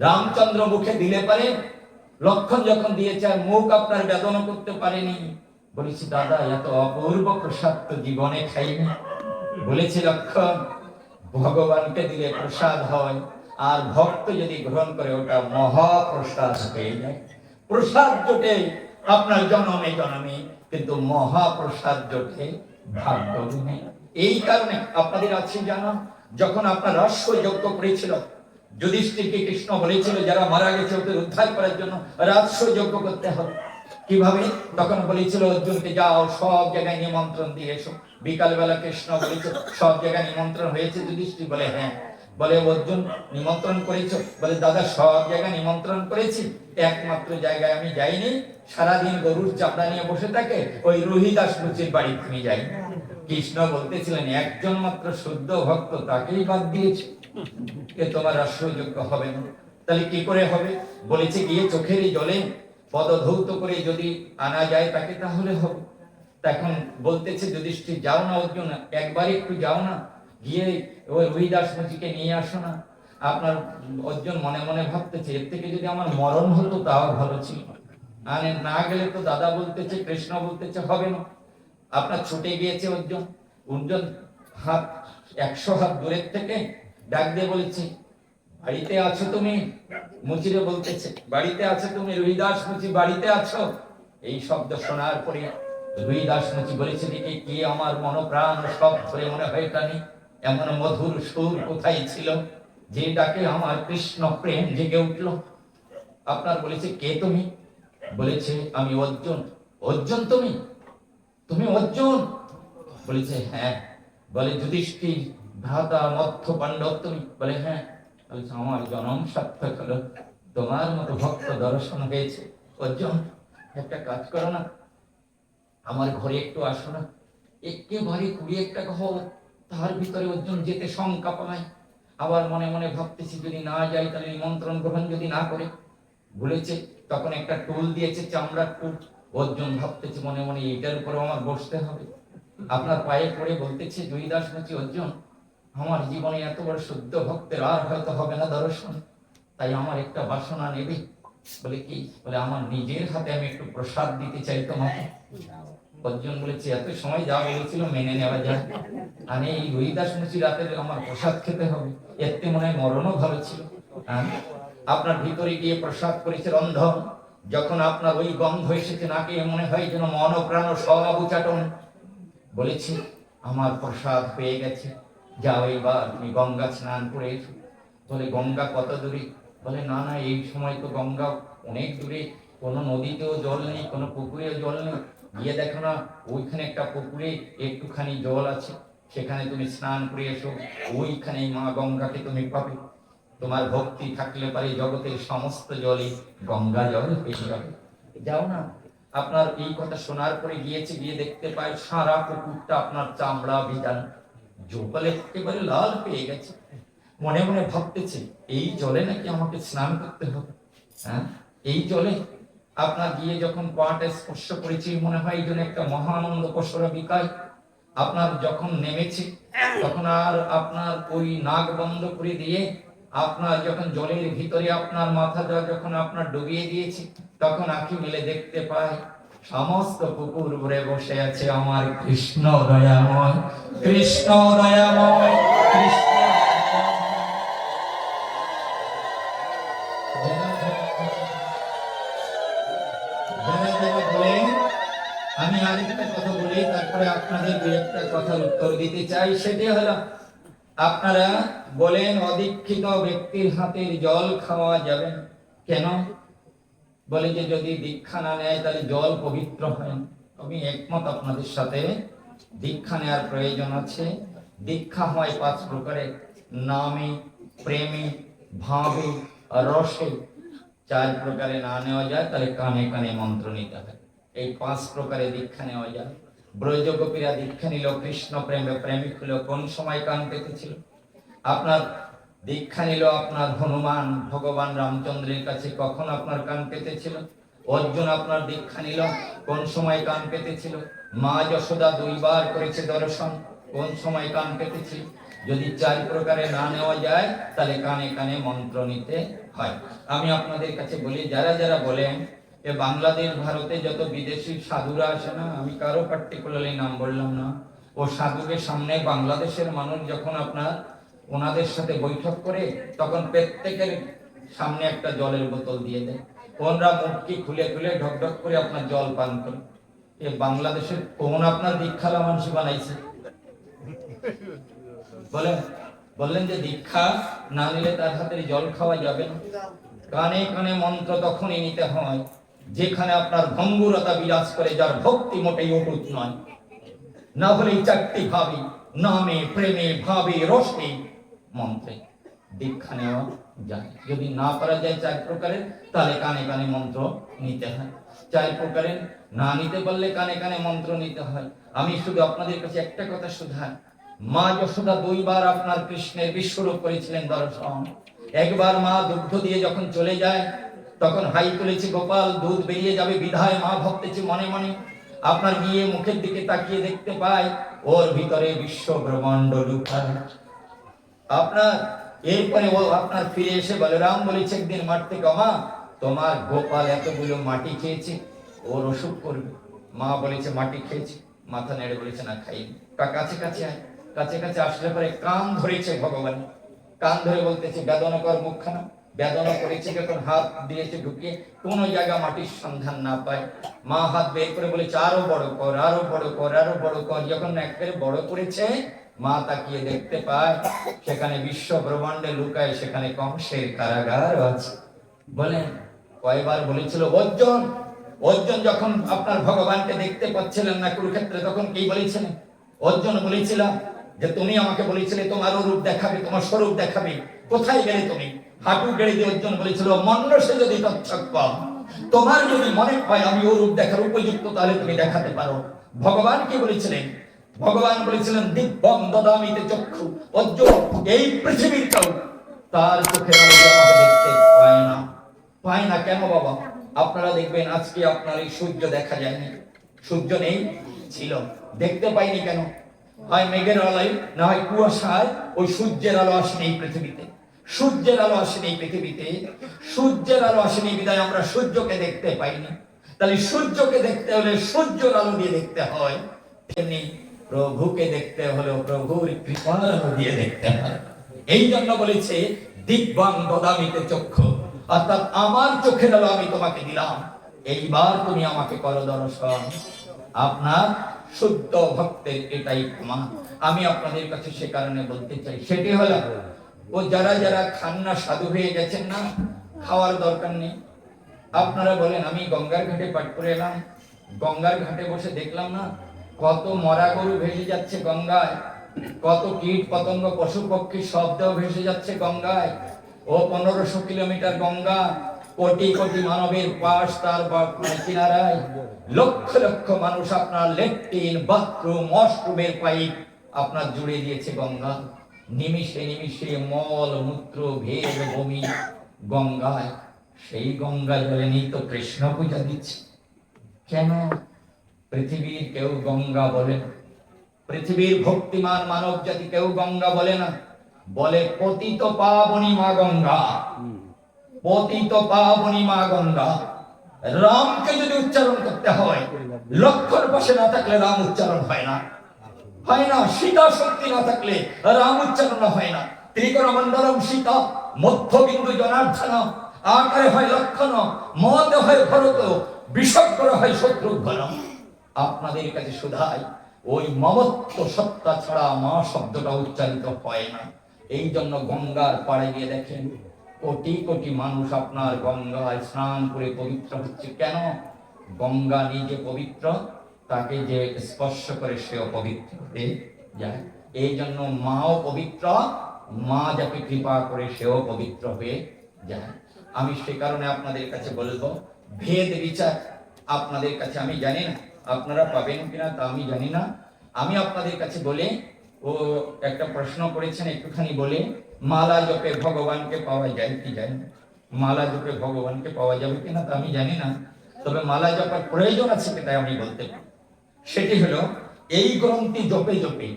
রামচন্দ্র মুখে দিলে পারে, লক্ষণ যখন দিয়েছে আর মুখ আপনার বেদনা করতে পারেনি। বলেছি, দাদা এত অপূর্ব প্রসাদ তো জীবনে খাইনি। বলেছি, লক্ষণ ভগবানকে দিলে প্রসাদ হয়, আর ভক্ত যদি গ্রহণ করে ওটা মহাপ্রসাদ হয়ে যায়। প্রসাদ জোটে আপনার জনমে জনমে, কিন্তু মহাপ্রসাদ জোটে ভাগ্য গুণে। এই কারণে আপনাদের আছে জানো, যখন আপনার রহস্য যজ্ঞ করেছিল, যুধিষ্ঠিরকে কৃষ্ণ বলেছিল যারা মারা গেছে ওদের উদ্ধার করার জন্য রাজস্ব যজ্ঞ করতে হবে। কিভাবে? তখন বলেছিল অর্জুনকে, যাও সব জায়গায় নিমন্ত্রণ দিয়ে এসো। বিকালবেলা কৃষ্ণ বলেছে, সব জায়গায় নিমন্ত্রণ হয়েছে? যুধিষ্ঠির বলে, হ্যাঁ। বলে, অর্জুন নিমন্ত্রণ করেছো? বলে, দাদা সব জায়গায় নিমন্ত্রণ করেছি, একমাত্র জায়গায় আমি যাইনি, সারাদিন গরুর চাপড়া নিয়ে বসে থাকে ওই রোহিদাস মুচির বাড়ি তুমি যাই। কৃষ্ণ বলতেছিলেন, একজন মাত্র শুদ্ধ ভক্ত, তাকেই বাদ দিয়েছে, এ তোমার রাষ্ট্রযোগ্য হবে না। তাহলে কি করে হবে? বলেছে গিয়ে চোখের জলে পদধৌত করে যদি আনা যায় তাকে তাহলে হবে। তখন বলতেছে যুধিষ্ঠির, যাও না অর্জুন, একবার একটু যাও না, গিয়ে ওই রোহিদাস মুচিকে নিয়ে আসো না। আপনার অর্জুন মনে মনে ভাবতেছে এর থেকে যদি আমার মরণ হতো তাও ভালো ছিল, আর না গেলে তো দাদা বলতেছে, কৃষ্ণ বলতেছে হবে না। আপনার ছুটে গিয়েছে অর্জুন। অর্জুন হাত 100 হাত দূরের থেকে ডাক দিয়ে বলেছে, বাড়িতে আছো তুমি? মুচিরে বলতেছে, বাড়িতে আছো তুমি? রোহিদাস মুচি বাড়িতে আছো? এই শব্দ শোনার পরে রোহিদাস মুচি বলেছে, দেখি কি আমার মনপ্রাণ সব ধরে মনে হয় টানি, এমন মধুর সুর কোথায় ছিল যে ডাকে আমার কৃষ্ণ প্রেম জেগে উঠল। আপনার বলেছে, কে তুমি? বলেছে, আমি অর্জুন। অর্জুন তুমি? তুমি অর্জুন? বলেছে, হ্যাঁ। বলে, যুধিষ্ঠির ভ্রাতা মধ্য পাণ্ডব তুমি? বলে, হ্যাঁ। বলেছে, আমার জন্ম সার্থক হলো, তোমার মতো ভক্ত দর্শন হয়েছে। অর্জুন, একটা কাজ করো না, আমার ঘরে একটু আসো না। একেবারে 21 টাকা হোক, তার ভিতরে অর্জুন যেতে শঙ্কা পায়। আবার মনে মনে ভাবতেছি যদি না যাই তাহলে নিমন্ত্রণ গ্রহণ যদি না করে। বলেছে, তখন একটা টুল দিয়েছে, চামড়ার টুল। অর্জুন ভাবতেছে মনে মনে, এটার উপরে আমার বসতে হবে। আপনার পায়ে পড়ে বলতেছে, রোহিদাস মুচি, অর্জুন, আমার জীবনে এত বড় শুদ্ধ ভক্তের আর হয়তো হবে না দর্শন, তাই আমার একটা বাসনা নেবে। বলে, কি? বলে, আমার নিজের হাতে আমি একটু প্রসাদ দিতে চাই তোমাকে। অর্জুন বলেছে, এত সময় যা বলেছিল মেনে নেওয়া যায়, আর এই রোহিদাস মুচি রাতে আমার প্রসাদ খেতে হবে, এতে মনে হয় মরণও ভালো ছিল। আপনার ভিতরে গিয়ে প্রসাদ করেছে রন্ধন, যখন আপনার ওই গন্ধ এসেছে নাকে, মনে হয় যেন মন ও প্রাণ সব উচাটন। বলেছি, আমার প্রসাদ পেয়ে গেছে, যাও এবার তুমি গঙ্গা স্নান করে এসো। বলে, গঙ্গা কত দূরে? বলে, না না, এই সময় তো গঙ্গা অনেক দূরে, কোনো নদীতেও জল নেই, কোনো পুকুরেও জল নেই। গিয়ে দেখো না, ওইখানে একটা পুকুরে একটুখানি জল আছে, সেখানে তুমি স্নান করে এসো, ওইখানে মা গঙ্গাকে তুমি পাবে। তোমার ভক্তি থাকলে পারে জগতের সমস্ত জলই গঙ্গা জল হয়ে যাবে, যাও না। আপনার এই কথা শোনার পরে গিয়েছে, গিয়ে দেখতে পায় সারা পুকুরটা আপনার চামড়া ভিজান, জলে একেবারে লাল পেয়ে গেছে। মনে মনে ভাবতেছে, এই জলে নাকি আমাকে স্নান করতে হবে। হ্যাঁ, এই জলে আপনার গিয়ে যখন পাটা স্পর্শ করেছি, মনে হয় এই জন্য একটা মহানন্দ পসরা বিকায়। আপনার যখন নেমেছে, তখন আর আপনার ওই নাক বন্ধ করে দিয়ে আপনার যখন জলের ভিতরে আপনার মাথা যখন আপনার ডুবিয়ে দিয়েছি, তখন আঁখি মেলে দেখতে পায় সমস্ত পুকুর ভরে বসে আছে আমার কৃষ্ণ দয়াময়, কৃষ্ণ দয়াময়, কৃষ্ণ। আমি আরেকটা কথা বলি, তারপরে আপনাদের দু একটা কথার উত্তর দিতে চাই। সেটি হলো, আপনারা বলেন অদীক্ষিত ব্যক্তির হাতের জল খাওয়া যাবে না, কেন? বলে যে যদি দীক্ষা না নেয় তাহলে জল পবিত্র হয় না। আমি একমত আপনাদের সাথে, দীক্ষা নেওয়ার প্রয়োজন আছে। দীক্ষা হয় 5 প্রকারের, নামে, প্রেমে, ভাবে, রসে। 4 প্রকারে না নেওয়া যায় তাহলে কানে কানে মন্ত্র নিতে হয়। এই 5 প্রকারে দীক্ষা নেওয়া যায়। ব্রজগোপীরা দীক্ষা নিল, কৃষ্ণ প্রেমে প্রেমিক হলো, কোন সময় কান পেতেছিল? আপনার দীক্ষা নিল আপনার হনুমান ভগবান রামচন্দ্রের কাছে, কখন আপনার কান পেতেছিল? অর্জুন আপনার দীক্ষা নিল, কোন সময় কান পেতেছিল? মা যশোদা 2 বার করেছে দর্শন, কোন সময় কান পেতেছিল? যদি 4 প্রকারে না নেওয়া যায় তাহলে কানে কানে মন্ত্র নিতে হয়। আমি আপনাদের কাছে বলি, যারা যারা বলেন এ বাংলাদেশ ভারতে যত বিদেশি সাধুরা আসে না, আমি কারো পার্টিকুলারলি নাম বললাম না, ও সাধুকে সামনে বাংলাদেশের মানুষ যখন আপনার ওনাদের সাথে বৈঠক করে, তখন প্রত্যেকের সামনে একটা জলের বোতল দিয়ে দেয়। ওনারা মুখটি খুলে খুলে ঢক ঢক করে আপনার জল পান করে। এ বাংলাদেশের কোন আপনার দীক্ষালা মানুষ বানাইছে? বললেন যে দীক্ষা না নিলে তার হাতের জল খাওয়া যাবে না। কানে কানে মন্ত্র তখনই নিতে হয় যেখানে আপনার ভঙ্গুরতা বিরাজ করে, যার ভক্তি মোটেই অটুট নয়। না হলে এই 4টি ভাবে, নামে, প্রেমে, ভাবে, রসে, মন্ত্রে দীক্ষা নেওয়া যায়। যদি না পারা যায় 4 প্রকারের, তাহলে কানে কানে মন্ত্র নিতে হয়। 4 প্রকারের না নিতে পারলে কানে কানে মন্ত্র নিতে হয়। আমি শুধু আপনাদের কাছে একটা কথা শুধাই, মা যশোদা 2 বার আপনার কৃষ্ণের বিশ্বরূপ করেছিলেন দর্শন। একবার মা দুগ্ধ দিয়ে যখন চলে যায়, তখন হাই তুলেছে গোপাল, দুধ বেরিয়ে যাবে বিধায় মা ভাবতেছে মনে মনে। আপনার গিয়ে মুখের দিকে তাকিয়ে দেখতে পায় ওর ভিতরে বিশ্ব ব্রহ্মাণ্ড লুকায়। আপনার এরপরে ও আপনার ফিরে এসে বলরাম বলেছে একদিন মাঠ থেকে, মা তোমার গোপাল এতগুলো মাটি খেয়েছে, ওর অসুখ করবে। মা বলেছে মাটি খেয়েছে? মাথা নেড়ে বলেছে না খাইনি। কাছে কাছে আয়। কাছে কাছে আসলে পরে কান ধরেছে ভগবান, কান ধরে বলতেছে বেদনা কর মুখখানা। বেদনা করেছে যখন হাত দিয়েছে ঢুকিয়ে, কোন জায়গা মাটির সন্ধান না পায়। মা হাত বের করে বলেছে আরো বড় কর, আরো বড় কর, আরো বড় কর। যখন একেবারে বড় করেছে, মা তাকিয়ে দেখতে পায় সেখানে বিশ্ব ব্রহ্মাণ্ডে লুকায়, সেখানে কংসের কারাগার আছে। বলেন কয়বার বলেছিল অর্জুন, অর্জুন যখন আপনার ভগবানকে দেখতে পাচ্ছিলেন না কুরুক্ষেত্রে, তখন কি বলেছিলেন? অর্জুন বলেছিলাম যে তুমি আমাকে বলেছিলে তোমার রূপ দেখাবে, তোমার স্বরূপ দেখাবে, কোথায় গেলে তুমি? হাঁটু গেড়ে দিয়ে অর্জুন বলেছিল মন্ডসে যদি তৎসৎপম, তোমার যদি মনে হয় আমি ও রূপ দেখার উপযুক্ত তাহলে তুমি দেখাতে পারো। ভগবান কি বলেছিলেন? ভগবান বলেছিলেন দিব্যং দদামিতে চক্ষু। অর্জুন এই পৃথিবীটাও তার চোখের আলো আমাকে দেখতে পায় না। পায় না কেন বাবা? আপনারা দেখবেন আজকে আপনার এই সূর্য দেখা যায়নি, সূর্য নেই ছিল, দেখতে পাইনি কেন? হয় মেঘের আলোয়, না হয় কুয়াশায় ওই সূর্যের আলো আসেনি এই পৃথিবীতে। সূর্যের আলো আসেনি এই পৃথিবীতে, সূর্যের আলো আসেনি বিধায় আমরা সূর্যকে দেখতে পাইনি। তাহলে সূর্যকে দেখতে হলে সূর্যের আলো দিয়ে দেখতে হয়, তেমনি প্রভুকে দেখতে হলে প্রভুর কৃপার আলো দিয়ে দেখতে হয়। এই জন্য বলেছে দিব্যাং দদামিতে চক্ষু, অর্থাৎ আমার চোখের আলো আমি তোমাকে দিলাম, এইবার তুমি আমাকে করো দর্শন। আপনার শুদ্ধ ভক্তের এটাই প্রমাণ। আমি আপনাদের কাছে সে কারণে বলতে চাই, সেটি হলো ও যারা যারা খান না, সাধু হয়ে গেছেন না, খাওয়ার দরকার নেই। আপনারা বলেন আমি গঙ্গার ঘাটে পাঠ করে এলাম, গঙ্গার ঘাটে বসে দেখলাম না কত মরা গরু ভেসে যাচ্ছে গঙ্গায়, কত কীট পতঙ্গ পশু পক্ষী শব্দ ভেসে যাচ্ছে গঙ্গায়। ও 1500 কিলোমিটার গঙ্গা, কোটি কোটি মানবের পাশ তার কিনারায়, লক্ষ লক্ষ মানুষ আপনার লেট্রিন বাথরুম ওয়াশরুমের পাইপ আপনার জুড়ে দিয়েছে গঙ্গা। নিমিষে নিমিষে মল মূত্র ভেদ বমি গঙ্গায়। সেই গঙ্গা জলে নিত কৃষ্ণ পূজা দিচ্ছে কেন? পৃথিবীর কেউ গঙ্গা বলে না, পৃথিবীর ভক্তিমান মানব জাতি কেউ গঙ্গা বলে না, বলে পতিত পাবনী মা গঙ্গা। পতিত পাবনী মা গঙ্গা। রামকে যদি উচ্চারণ করতে হয়, লক্ষণ পাশে না থাকলে রাম উচ্চারণ হয় না, হয় না। সীতা শক্তি না থাকলে রাম উচ্চারণ হয় না। ত্রিকোণমণ্ডলম সীতা, মধ্যবিন্দু জনার্দন, আকারে হয় লক্ষণ, মতে হয় ভরত, বিষগ্র হয় শত্রুঘ্ন। আপনাদের কাছে শুধাই ওই মমত্ব সত্তা ছাড়া মা শব্দটা উচ্চারিত হয় না। এই জন্য গঙ্গার পাড়ে গিয়ে দেখেন কোটি কোটি মানুষ আপনার গঙ্গায় স্নান করে পবিত্র হচ্ছে। কেন? গঙ্গা নিজে পবিত্র, তাকে যে স্পর্শ করে সেও পবিত্র হয়ে যায়। এই জন্য মাও পবিত্র, মা যাকে কৃপা করে সেও পবিত্র হয়ে যায়। আমি সে কারণে আপনাদের কাছে বলবো ভেদ বিচার আপনাদের কাছে আমি জানি না, আপনারা পাবেন কিনা তা আমি জানি না। আমি আপনাদের কাছে বলে ও একটা প্রশ্ন করেছেন একটুখানি বলে, মালা জপে ভগবানকে পাওয়া যায় কি যায় না? মালা জপে ভগবানকে পাওয়া যাবে কিনা তা আমি জানি না, তবে মালা জপার প্রয়োজন আছে তাই আমি বলতে পারি। সেটি হলো এই গ্রন্থি জপে জপে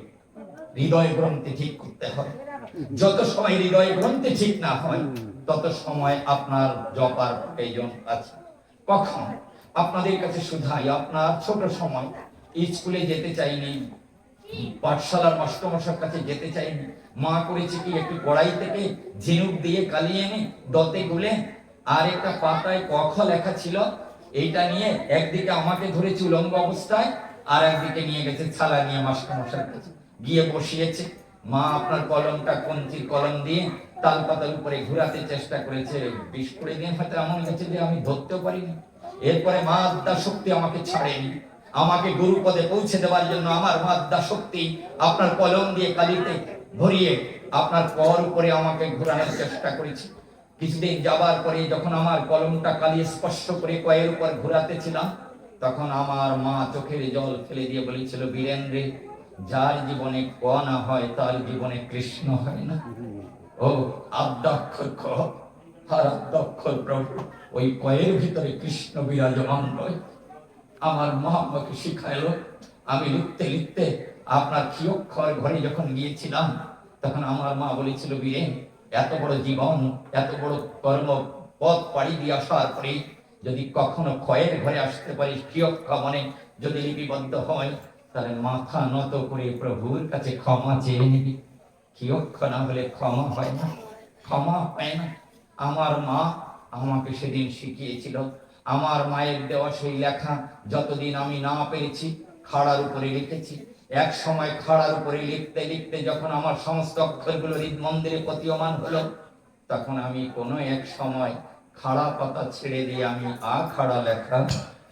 হৃদয় গ্রন্থি ঠিক করতে হয়। যত সময় হৃদয় গ্রন্থি ঠিক না হয় তত সময় আপনার জপার প্রয়োজন আছে। কখন? আপনাদের কাছে শুধাই, আপনার ছোট সময় স্কুলে যেতে চাইনি, পাঠশালার মাস্টারমশাইয়ের কাছে যেতে চাইনি, মা করেছে কি একটু কড়াই থেকে ঝিনুক দিয়ে কালিয়ে এনে দতে গুলে আর একটা পাতায় ক খ লেখা ছিল, এইটা নিয়ে একদিকে আমাকে ধরেছে উলঙ্গ অবস্থায়, আর একদিকে নিয়ে গেছে ছালা নিয়ে মাস্টারমশাইয়ের কাছে গিয়ে বসিয়েছে। মা আপনার কলমটা কঞ্চির কলম দিয়ে তাল পাতার উপরে ঘোরাতে চেষ্টা করেছে, 20-20 দিন হয়তো এমন গেছে যে আমি ধরতেও পারিনি। এরপরে মা আদ্যা শক্তি আমাকে ছাড়েনি, আমাকে গুরু পদে পৌঁছে দেওয়ার জন্য আমার মা আদ্যা শক্তি আপনার কলম দিয়ে কালিতে ভরিয়ে আপনার কর উপরে আমাকে ঘোরানোর চেষ্টা করেছে। কিছুদিন যাবার পরে যখন আমার কলমটা কালি স্পষ্ট করে কয়ের উপর ঘোরাতেছিলাম, তখন আমার মা চোখের জল ফেলে দিয়ে বলেছিল, বীরেন্দ্রে, যার জীবনে ক না হয় তার জীবনে কৃষ্ণ হয় না। ও আদ্যাক্ষর ক, আর অক্ষর প্রভু, ওই কয়ের ভিতরে কৃষ্ণ বিরাজমান রয়। আমার মা আমাকে শিখাইলো। আমি লিখতে লিখতে আপনার ক্ষিয়ক্ষর ঘরে যখন গিয়েছিলাম, তখন আমার মা বলেছিল, বীরেন, এত বড় জীবন, এত বড় কর্ম পথ পাড়ি দিয়ে আসার পরে যদি কখনো ক্ষয়ের ঘরে আসতে পারিস, ক্ষিয়ক্ষ মনে যদি লিপিবদ্ধ হয়, তাহলে মাথা নত করে প্রভুর কাছে ক্ষমা চেয়ে নিবি। ক্ষিয়ক্ষ না হলে ক্ষমা হয় না, ক্ষমা হয় না। আমার মা আমাকে সেদিন শিখিয়েছিল। আমার মায়ের দেওয়া সেই লেখা যতদিন আমি না পেরেছি খাড়ার উপরে লিখেছি। এক সময় খাড়ার উপরে লিখতে লিখতে যখন আমার সমস্ত অক্ষরগুলো হৃদ মন্দিরে প্রতীয়মান হলো, তখন আমি কোনো এক সময় খাড়া পাতা ছেড়ে দিয়ে আমি আখাড়া লেখা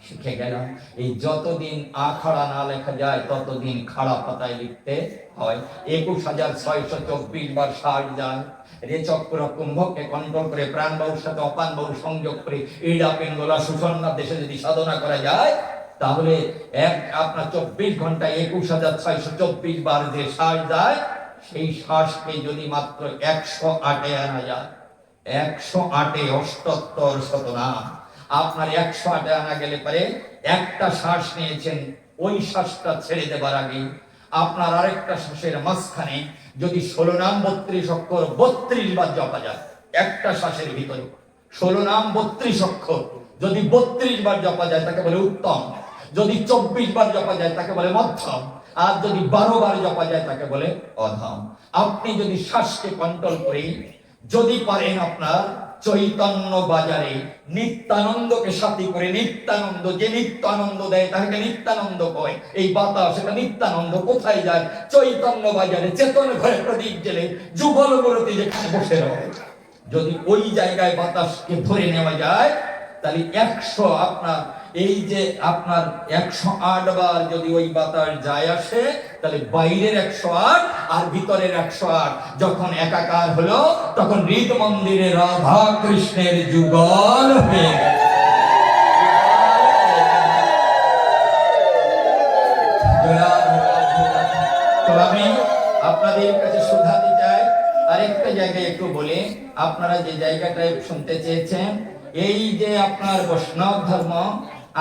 শিখে গেলাম। এই যতদিন আখাড়া না লেখা যায় ততদিন খাড়া পাতায় লিখতে হয়। 21,624 বার শ্বাস যায়। রেচক্র কুম্ভকে কন্ট্রোল করে প্রাণবায়ুর সাথে অপান বায়ু সংযোগ করে ইড়া পিঙ্গলা সুষন্নার দেশে যদি সাধনা করা যায়, তাহলে আপনার 24 ঘন্টায় 21,624 বার যে শ্বাস যায়, সেই শ্বাসকে যদি মাত্র 108-এ আনা যায়, 108-এ 78 শতনাম, আপনার 108-এ আনা গেলে পরে একটা শ্বাস নিয়েছেন, ওই শ্বাসটা ছেড়ে দেবার আগে আপনার আরেকটা শ্বাসের মাঝখানে যদি 16 নাম 32 অক্ষর 32 বার জপা যায়, একটা শ্বাসের ভিতরে 16 নাম 32 অক্ষর যদি 32 বার জপা যায় তাকে বলে উত্তম। যদি 24 বার জপা যায় তাকে বলে মধ্যম। আর যদি 12 বার জপা যায় তাকে বলে অধম। আপনি যদি শ্বাসকে কন্ট্রোল করে যদি পারেন আপনার চৈতন্য বাজারে নিত্যানন্দকে সাথী করে, নিত্যানন্দ যে নিত্য আনন্দ দেয় তাকে নিত্যানন্দ কয়। এই বাতাস এটা নিত্যানন্দ কোথায় যায়? চৈতন্য বাজারে চেতন ঘরে প্রদীপ জেলে যুগল মূর্তি যেখানে বসে রয়, যদি ওই জায়গায় বাতাসকে ধরে নেওয়া যায়, তাহলে 100 আপনার এই যে আপনার 108 বার যদি ওই বাতাস যায় আসে, তাহলে বাইরের 108 আর ভিতরের 108 যখন একাকার হলো, তখন হৃদ মন্দিরে রাধা কৃষ্ণের যুগল হয়ে গেল। তো আমি আপনাদের কাছে শোধাতে চাই, আরেকটা জায়গায় একটু বলে, আপনারা যে জায়গাটায় শুনতে চেয়েছেন, এই যে আপনার বৈষ্ণব ধর্ম,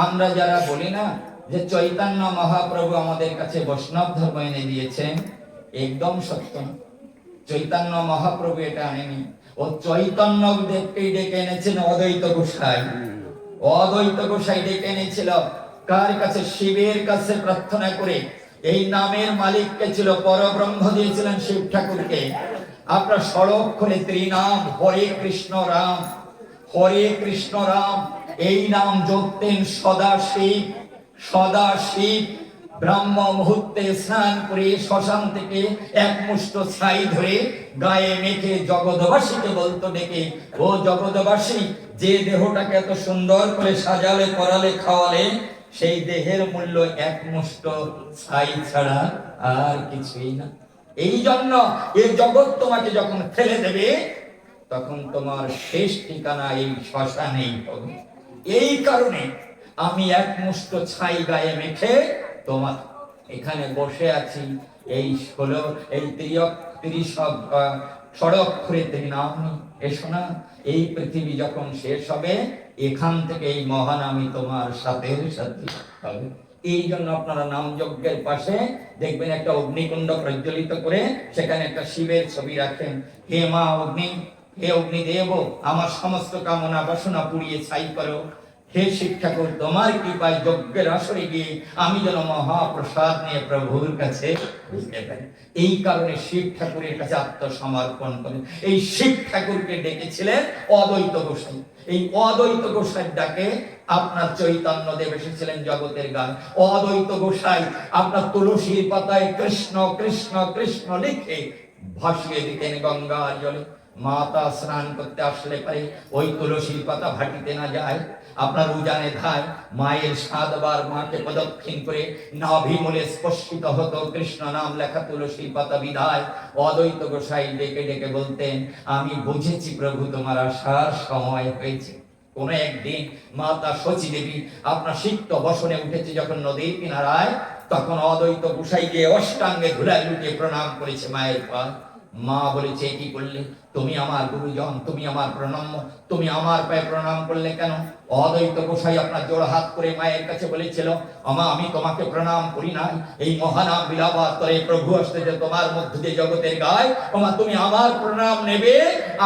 আমরা যারা বলি না যে চৈতন্য মহাপ্রভু আমাদের কাছে বৈষ্ণব ধর্ম এনে দিয়েছেন, একদম সত্য। চৈতন্য মহাপ্রভু এটা আনেনি, ও চৈতন্য দেবকেই ডেকে এনেছেন অদ্বৈত গোসাই। অদ্বৈত গোসাই ডেকে এনেছিল কার কাছে? শিবের কাছে প্রার্থনা করে। এই নামের মালিককে ছিল পরব্রহ্ম দিয়েছিলেন শিব ঠাকুরকে। আপনার ষড়ক্ষরে ত্রিনাম হরে কৃষ্ণ রাম, হরে কৃষ্ণ রাম, এই নাম জপতেন সদা শিব, সদা শিব। ব্রাহ্ম মুহূর্তে স্নান করে শ্মশান থেকে এক মুষ্ট ছাই ধরে গায়ে মেখে জগৎবাসীকে বলতো ডেকে, ও জগৎবাসী, যে দেহটাকে এত সুন্দর করে সাজালে পরালে খাওয়ালে, সেই দেহের মূল্য এক মুষ্ট ছাই ছাড়া আর কিছুই না। এই জন্য এই জগৎ তোমাকে যখন ফেলে দেবে, তখন তোমার শেষ ঠিকানা এই শ্মশানেই হবে। এই কারণে আমি এক মুষ্ট ছাই গায়ে মেখে তোমার এখানে বসে আছি। এই 30 ষড়ক্ষরে ত্রিনাম, এসো না, এই পৃথিবী যখন শেষ হবে, এখান থেকে এই মহান আমি তোমার সাথে সাথে হবে। এই জন্য আপনারা নাম যজ্ঞের পাশে দেখবেন একটা অগ্নিকুণ্ড প্রজ্বলিত করে সেখানে একটা শিবের ছবি রাখেন। হে মা অগ্নি, হে অগ্নিদেব, আমার সমস্ত কামনা বাসনা পুড়িয়ে ছাই করো। হে শিব ঠাকুর, তোমার কৃপায় যজ্ঞের আসরে গিয়ে আমি যেন মহাপ্রসাদ নিয়ে প্রভুর কাছে বুঝতে পারি। এই কারণে শিব ঠাকুরের কাছে আত্মসমর্পণ করেন। এই শিব ঠাকুরকে ডেকেছিলেন অদ্বৈত গোসাই। এই অদ্বৈত গোসাই ডাকে আপনার চৈতন্য দেব এসেছিলেন জগতের গান। অদ্বৈত গোসাই আপনার তুলসীর পাতায় কৃষ্ণ কৃষ্ণ কৃষ্ণ লিখে ভাসিয়ে দিতেন গঙ্গার জলে। মাতা স্নান করতে আসলে পারে ওই তুলসীর পাতা ভাটিতে না যায়, আপনার উজানে ধায় মায়ের 7 বার মাকে প্রদক্ষিণ করে নাভিমূলে স্পর্শিত হতো কৃষ্ণ নাম লেখা তুলসীর পাতা বিধায়। অদ্বৈত গোসাই ডেকে ডেকে বলতেন, আমি বুঝেছি প্রভু, তোমার আসার সময় হয়েছে। কোন একদিন মাতা শচী দেবী আপনার সিক্ত বসনে উঠেছে যখন নদীর কিনারায়, তখন অদ্বৈত গোসাই গিয়ে অষ্টাঙ্গে ধুলায় লুটিয়ে প্রণাম করেছে মায়ের পা। মা বলেছে, কি করলে? তুমি আমার গুরুজন, তুমি আমার প্রণম্য, তুমি আমার পায়ে প্রণাম করলে কেন? অদ্বৈত গোসাই আপনার জোড় হাত করে মায়ের কাছে বলেছিল, আমা আমি তোমাকে প্রণাম করি নাই, এই মহানাম বিলাবাস্তরে প্রভু আসতেছে তোমার মধ্য দিয়ে জগতের গায়, আমা তুমি আমার প্রণাম নেবে,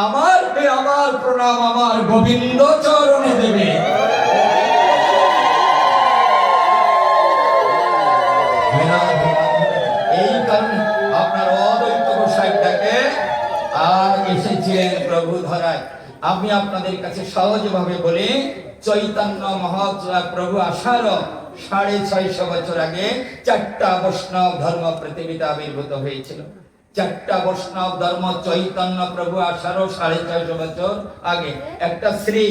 আমার প্রণাম আমার গোবিন্দ চরণে দেবে। এই কারণে আপনার অদ্বৈত গোসাইটাকে আর এসেছিলেন প্রভু ধরায়। আমি আপনাদের কাছে সহজভাবে বলি, চৈতন্য মহাপ্রভু আসার 650 বছর আগে 4টা বৈষ্ণব ধর্ম পৃথিবীতে আবির্ভূত হয়েছিল। 4টা বৈষ্ণব ধর্ম চৈতন্য প্রভু আসার 650 বছর আগে। একটা শ্রী,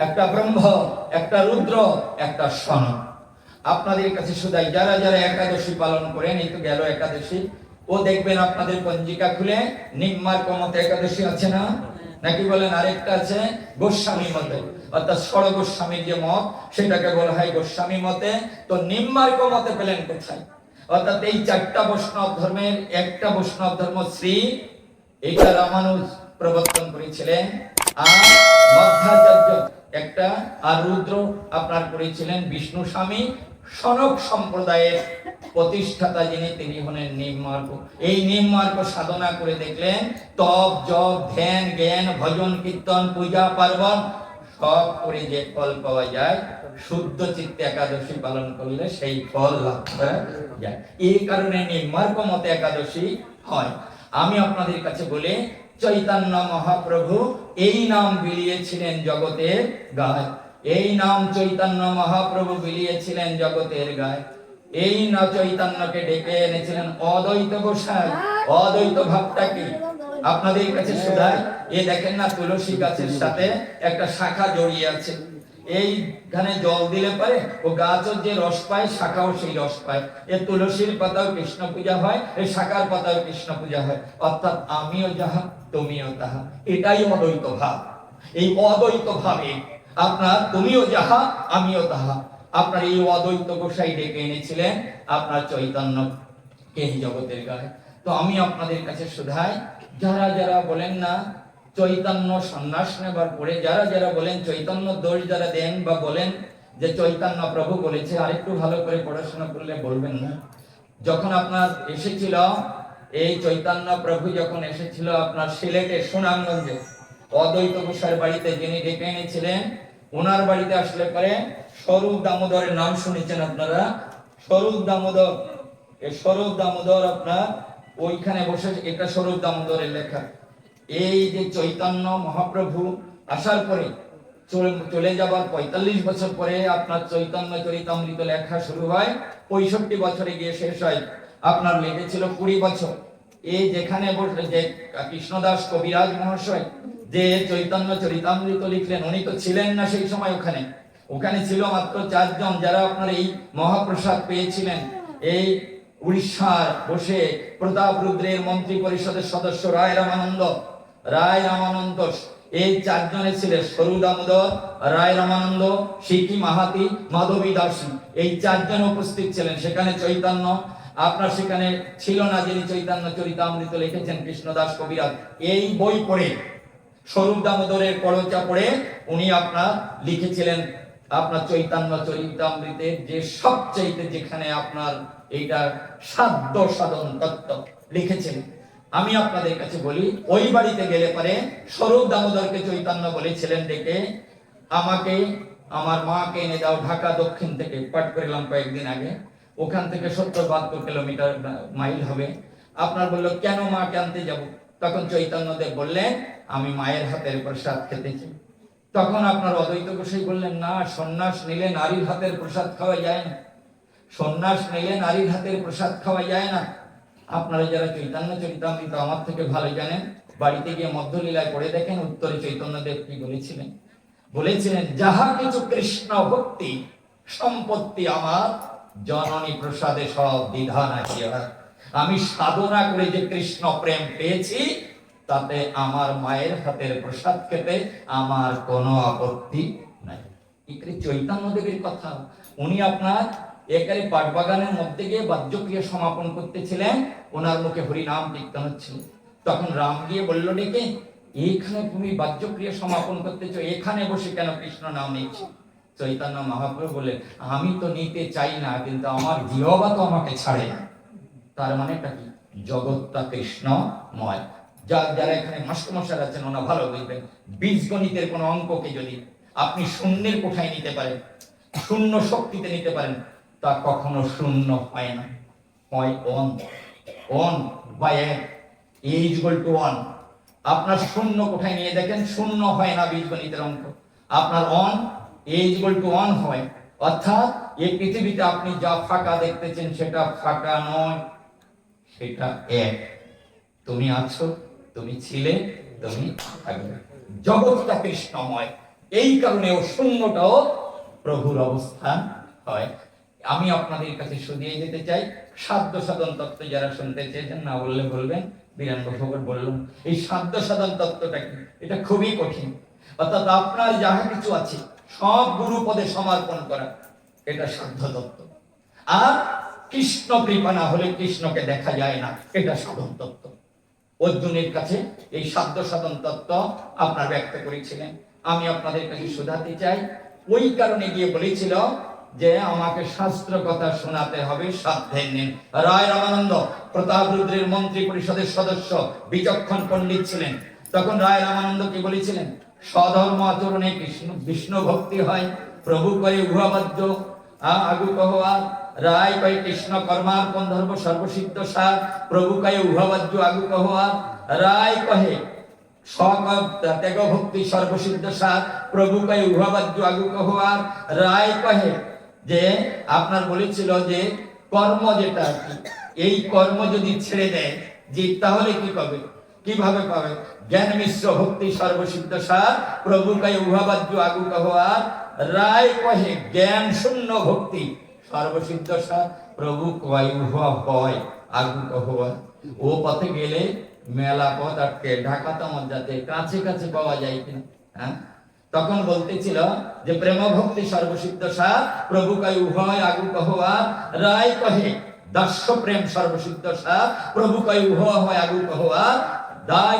একটা ব্রহ্ম, একটা রুদ্র, একটা সনক। আপনাদের কাছে শুধাই, যারা যারা একাদশী পালন করেন, এই তো গেল একাদশী, ও দেখবেন আপনাদের পঞ্জিকা খুলে নিম্মার্ক মতে একাদশী আছে না? নাকি বলেন আরেকটা আছে গোস্বামী মতে, অর্থাৎ ষড় গোস্বামীর যে মত সেটাকে বলা হয় গোস্বামী মতে। তো নিম্মার্ক মতে পেলেন কোথায়? অর্থাৎ এই 4টা বৈষ্ণব ধর্মের একটা বৈষ্ণব ধর্ম শ্রী, এটা রামানুজ প্রবর্তন করেছিলেন, আর মধ্যাচার্য একটা, আর রুদ্র আপনার করেছিলেন বিষ্ণু স্বামী। সনক সম্প্রদায়ের প্রতিষ্ঠাতা যিনি, তিনি হলেন নিম্মার্ক। এই নিম্মার্ক সাধনা করে দেখলেন, তপ জপ ধ্যান জ্ঞান ভজন কীর্তন পূজা পার্বণ সব করে যে ফল পাওয়া যায়, শুদ্ধ চিত্তে একাদশী পালন করলে সেই ফল লাভ করা যায়। এই কারণে নিম্মার্ক মতে একাদশী হয়। আমি আপনাদের কাছে বলি, চৈতন্য মহাপ্রভু এই নাম বিলিয়েছিলেন জগতের গায়। এই নাম চৈতন্য মহাপ্রভু বিলিয়েছিলেন জগতের গায়। এই না চৈতন্যকে ডেকে এনেছিলেন অদ্বৈত গোসাই। অদ্বৈত ভাবটা কি আপনাদের কাছে শুধাই। এ দেখেন না, তুলসী গাছের সাথে একটা শাখা জড়িয়ে আছে। এইখানে জল দিলে পারে ও গাছের যে রস পায়, শাখাও সেই রস পায়। এ তুলসীর পাতাও কৃষ্ণ পূজা হয়, এই শাখার পাতাও কৃষ্ণ পূজা হয়। অর্থাৎ আমিও যাহা তুমিও তাহা, এটাই অদ্বৈত ভাব। এই অদ্বৈত ভাবে আপনার তুমিও যাহা আমিও তাহা, আপনার এই অদ্বৈত গোসাই ডেকে এনেছিলেন আপনার চৈতন্যকে এই জগতের গায়ে। তো আমি আপনাদের কাছে শুধাই, যারা যারা বলেন না চৈতন্য সন্ন্যাস নেবার পরে, যারা যারা বলেন চৈতন্য দোষ যারা দেন বা বলেন যে চৈতন্য প্রভু বলেছে, আরেকটু ভালো করে পড়াশোনা করলে বলবেন না। যখন আপনার এসেছিল এই চৈতন্য প্রভু, যখন এসেছিল আপনার সিলেটে সুনামগঞ্জে অদ্বৈত গোসাইয়ের বাড়িতে, যিনি ডেকে এনেছিলেন, ওনার বাড়িতে আসলে পরে স্বরূপ দামোদরের নাম শুনেছেন আপনারা? স্বরূপ দামোদর, এই স্বরূপ দামোদর আপনার ওইখানে বসে, এটা স্বরূপ দামোদরের লেখা। এই যে চৈতন্য মহাপ্রভু আসার পরে চলে যাবার 45 বছর পরে আপনার চৈতন্য চরিতামৃত লেখা শুরু হয়। 65 বছরে গিয়ে শেষ হয়। আপনার লেগেছিল 20 বছর। এই যেখানে বসে যে কৃষ্ণদাস কবিরাজ মহাশয় যে চৈতন্য চরিতামৃত লিখলেন, উনি তো ছিলেন না সেই সময় ওখানে। ওখানে ছিল মাত্র 4 জন, যারা আপনার এই মহাপ্রসাদ পেয়েছিলেন। এই উড়িষ্যার বসে প্রতাপ রুদ্রের মন্ত্রী পরিষদের সদস্য রায় রামানন্দ, এই 4 জনে ছিলেন স্বরূপ দামোদর, রায় রামানন্দ, সিকি মাহাতি, মাধবী দাসী। এই 4 জন উপস্থিত ছিলেন সেখানে। চৈতন্য আপনার সেখানে ছিল না, যিনি চৈতন্য চরিতামৃত লিখেছেন কৃষ্ণদাস কবিরাজ। এই বই পড়ে, স্বরূপ দামোদরের পরচা পড়ে উনি আপনার লিখেছিলেন আপনার চৈতন্য চরিতামৃতের যে সবচাইতে, যেখানে আপনার এইটা সাধ্য সাধন তত্ত্ব লিখেছেন। আমি আপনাদের কাছে বলি, ওই বাড়িতে গেলে পরে স্বরূপ দামোদরকে চৈতন্য বলেছিলেন ডেকে, আমাকে আমার মাকে এনে দাও ঢাকা দক্ষিণ থেকে। পাঠ করিলাম কয়েকদিন আগে। ওখান থেকে 70-72 কিলোমিটার মাইল হবে। আপনার বললো, কেন মাকে আনতে যাব? তখন চৈতন্যদেব বললেন, আমি মায়ের হাতের প্রসাদ খেতে চাই। তখন আপনার অদ্বৈত গোসাই বললেন, না, সন্ন্যাস নিলে নারীর হাতের প্রসাদ খাওয়া যায় না। সন্ন্যাস নিলে নারীর হাতের প্রসাদ খাওয়া যায় না। আপনারা যারা চৈতন্য চরিতামৃত আমার থেকে ভালো জানেন, বাড়িতে গিয়ে মধ্যলীলায় পড়ে দেখেন, উত্তরে চৈতন্যদেব কি বলেছিলেন, যাহা কিছু কৃষ্ণ ভক্তি সম্পত্তি আমার, জননী প্রসাদে সব বিধান আছে। আমি সাধনা করে যে কৃষ্ণ প্রেম পেয়েছি, তাতে আমার মায়ের হাতের প্রসাদ খেতে আমার কোনো আপত্তি নাই। এখানে চৈতন্যদেবের কথা। উনি আপনার একারে পাটবাগানের মধ্যে গিয়ে বাদ্যক্রিয়া সমাপন করতেছিলেন, ওনার মুখে হরিনাম কীর্তন হচ্ছিল। তখন রাম গিয়ে বলল ডেকে, এইখানে তুমি বাহ্যক্রিয়া সমাপন করতেছো, এখানে বসে কেন কৃষ্ণ নাম নিচ্ছ? চৈতন্য মহাপ্রভু বললেন, আমি তো নিতে চাই না, কিন্তু আমার জিহ্বা তো আমাকে ছাড়ে না। তার মানেটা কি? জগৎটা কৃষ্ণময়। যারা এখানে মাস্টারমশাই আছেন ওনা ভালো বুঝবেন, বীজগণিতের কোন অঙ্ককে যদি আপনি শূন্যের কোঠায় নিতে পারেন, শূন্য শক্তিতে নিতে পারেন, তা কখনো শূন্য হয় না, হয় অন। অন বাই এক ইকুয়াল টু ওয়ান। আপনার শূন্য কোঠায় নিয়ে দেখেন, শূন্য হয় না বীজগণিতের অঙ্ক। আপনার অন ইকুয়াল টু ওয়ান হয়। অর্থাৎ এই পৃথিবীতে আপনি যা ফাঁকা দেখতেছেন সেটা ফাঁকা নয়, সেটা এক। তুমি আছো, তুমি ছিলে, তুমি থাকবে। জগৎটা কৃষ্ণময়, এই কারণে ও শূন্যটাও প্রভুর অবস্থান হয়। আমি আপনাদের কাছে শুধিয়ে যেতে চাই, সাধ্য সাধন তত্ত্ব যারা শুনতে চেয়েছেন, না বললে বলবেন, বীরান বসবর বললাম, এই সাধ্য সাধন তত্ত্বটা কি? এটা খুবই কঠিন। অর্থাৎ আপনার যাহা কিছু আছে সব গুরু পদে সমর্পণ করা, এটা সাধ্য তত্ত্ব। আর কৃষ্ণ কৃপা না হলে কৃষ্ণকে দেখা যায় না, এটা সাধন তত্ত্ব। অর্জুনের কাছে এই সাধ্য সাধন তত্ত্ব আপনার ব্যক্ত করেছিলেন। আমি আপনাদের কাছে শোধাতে চাই, ওই কারণে গিয়ে বলেছিল যে আমাকে শাস্ত্র কথা শোনাতে হবে সাধ্যের নেই। রায় রামানন্দ প্রতাপ রুদ্রের মন্ত্রী পরিষদের সদস্য, বিচক্ষণ পণ্ডিত ছিলেন। তখন রায় রামানন্দ কি বলেছিলেন? স্বধর্ম আচরণে কৃষ্ণ বিষ্ণু ভক্তি হয়, প্রভু করে উহাবাদ্য আগু কহা। রায় কয় কৃষ্ণ কর্মার্পণ ধর্ম সর্বসিদ্ধ সার, প্রভু কয়ে উহাবাদ্য আগু কহা। রায় কহে ত্যাগ ভক্তি সর্বসিদ্ধ সার, প্রভু কয়ে উহাবাদ্য আগু কহা। রায় কহে যে আপনার বলেছিল যে কর্ম যেটা, এই কর্ম যদি ছেড়ে দেয় যে তাহলে কি পাবে, কিভাবে পাবে? জ্ঞান মিশ্র ভক্তি সর্বসিদ্ধ সার, প্রভু কয়ে উহাবাদ্য আগু কহা। রায় কহে জ্ঞান শূন্য ভক্তি সর্বসিদ্ধ সার, প্রভু কয় উহা হয় আগু কহা। ও পথে গেলে মেলা পথ আটকে, ঢাকা তো আমার যাতে কাছে কাছে পাওয়া যায় কিনা। হ্যাঁ, তখন বলতেছিল যে প্রেম ভক্তি সর্বসিদ্ধ সার, প্রভু কয় উভয় আগু কহা। রায় কহে দাস্য প্রেম সর্বসিদ্ধ সার, প্রভু কয় উভয় হয় আগু কহা।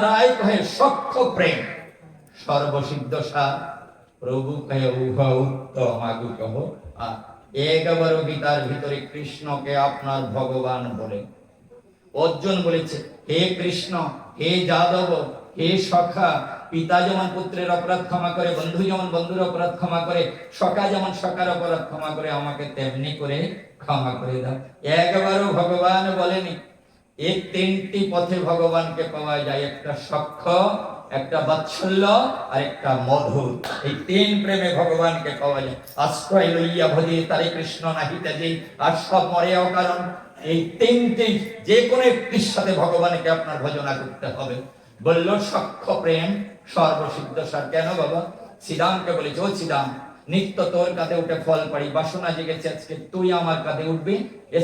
রায় কহে সখ্য প্রেম সর্বসিদ্ধ সার, প্রভু কহে উভয় উত্তম আগু কহা। একবারও গীতার ভিতরে কৃষ্ণকে আপনার ভগবান বলে। অর্জুন বলেছে, হে কৃষ্ণ, হে যাদব, হে সখা। পিতা যেমন পুত্রের অপরাধ ক্ষমা করে, বন্ধু যেমন বন্ধুর অপরাধ ক্ষমা করে, সখা যেমন সখার অপরাধ ক্ষমা করে, আমাকে তেমনি করে ক্ষমা করে দাও। একবারও ভগবান বলেনি। এই তিনটি পথে ভগবানকে পাওয়া যায়, একটা সখ্য, একটা বাৎসল্য, আর একটা মধুর। এই তিন প্রেমে ভগবানকে পাওয়া যায়। আশ্রয় লইয়া ভজে তারে কৃষ্ণ নাহিতে যে, আর সব মরে অকারণ। এই তিনটি যে কোনো একটির সাথে ভগবানকে আপনার ভজনা করতে হবে। বলল সখ্য প্রেম সর্বসিদ্ধ সার। কেন বাবা? শ্রীরামকে বলেছে, ও শ্রীরাম, নিত্য তোর কাঁধে উঠে ফল পাড়ি, বাসনা জেগেছে আজকে তুই আমার কাঁধে উঠবি,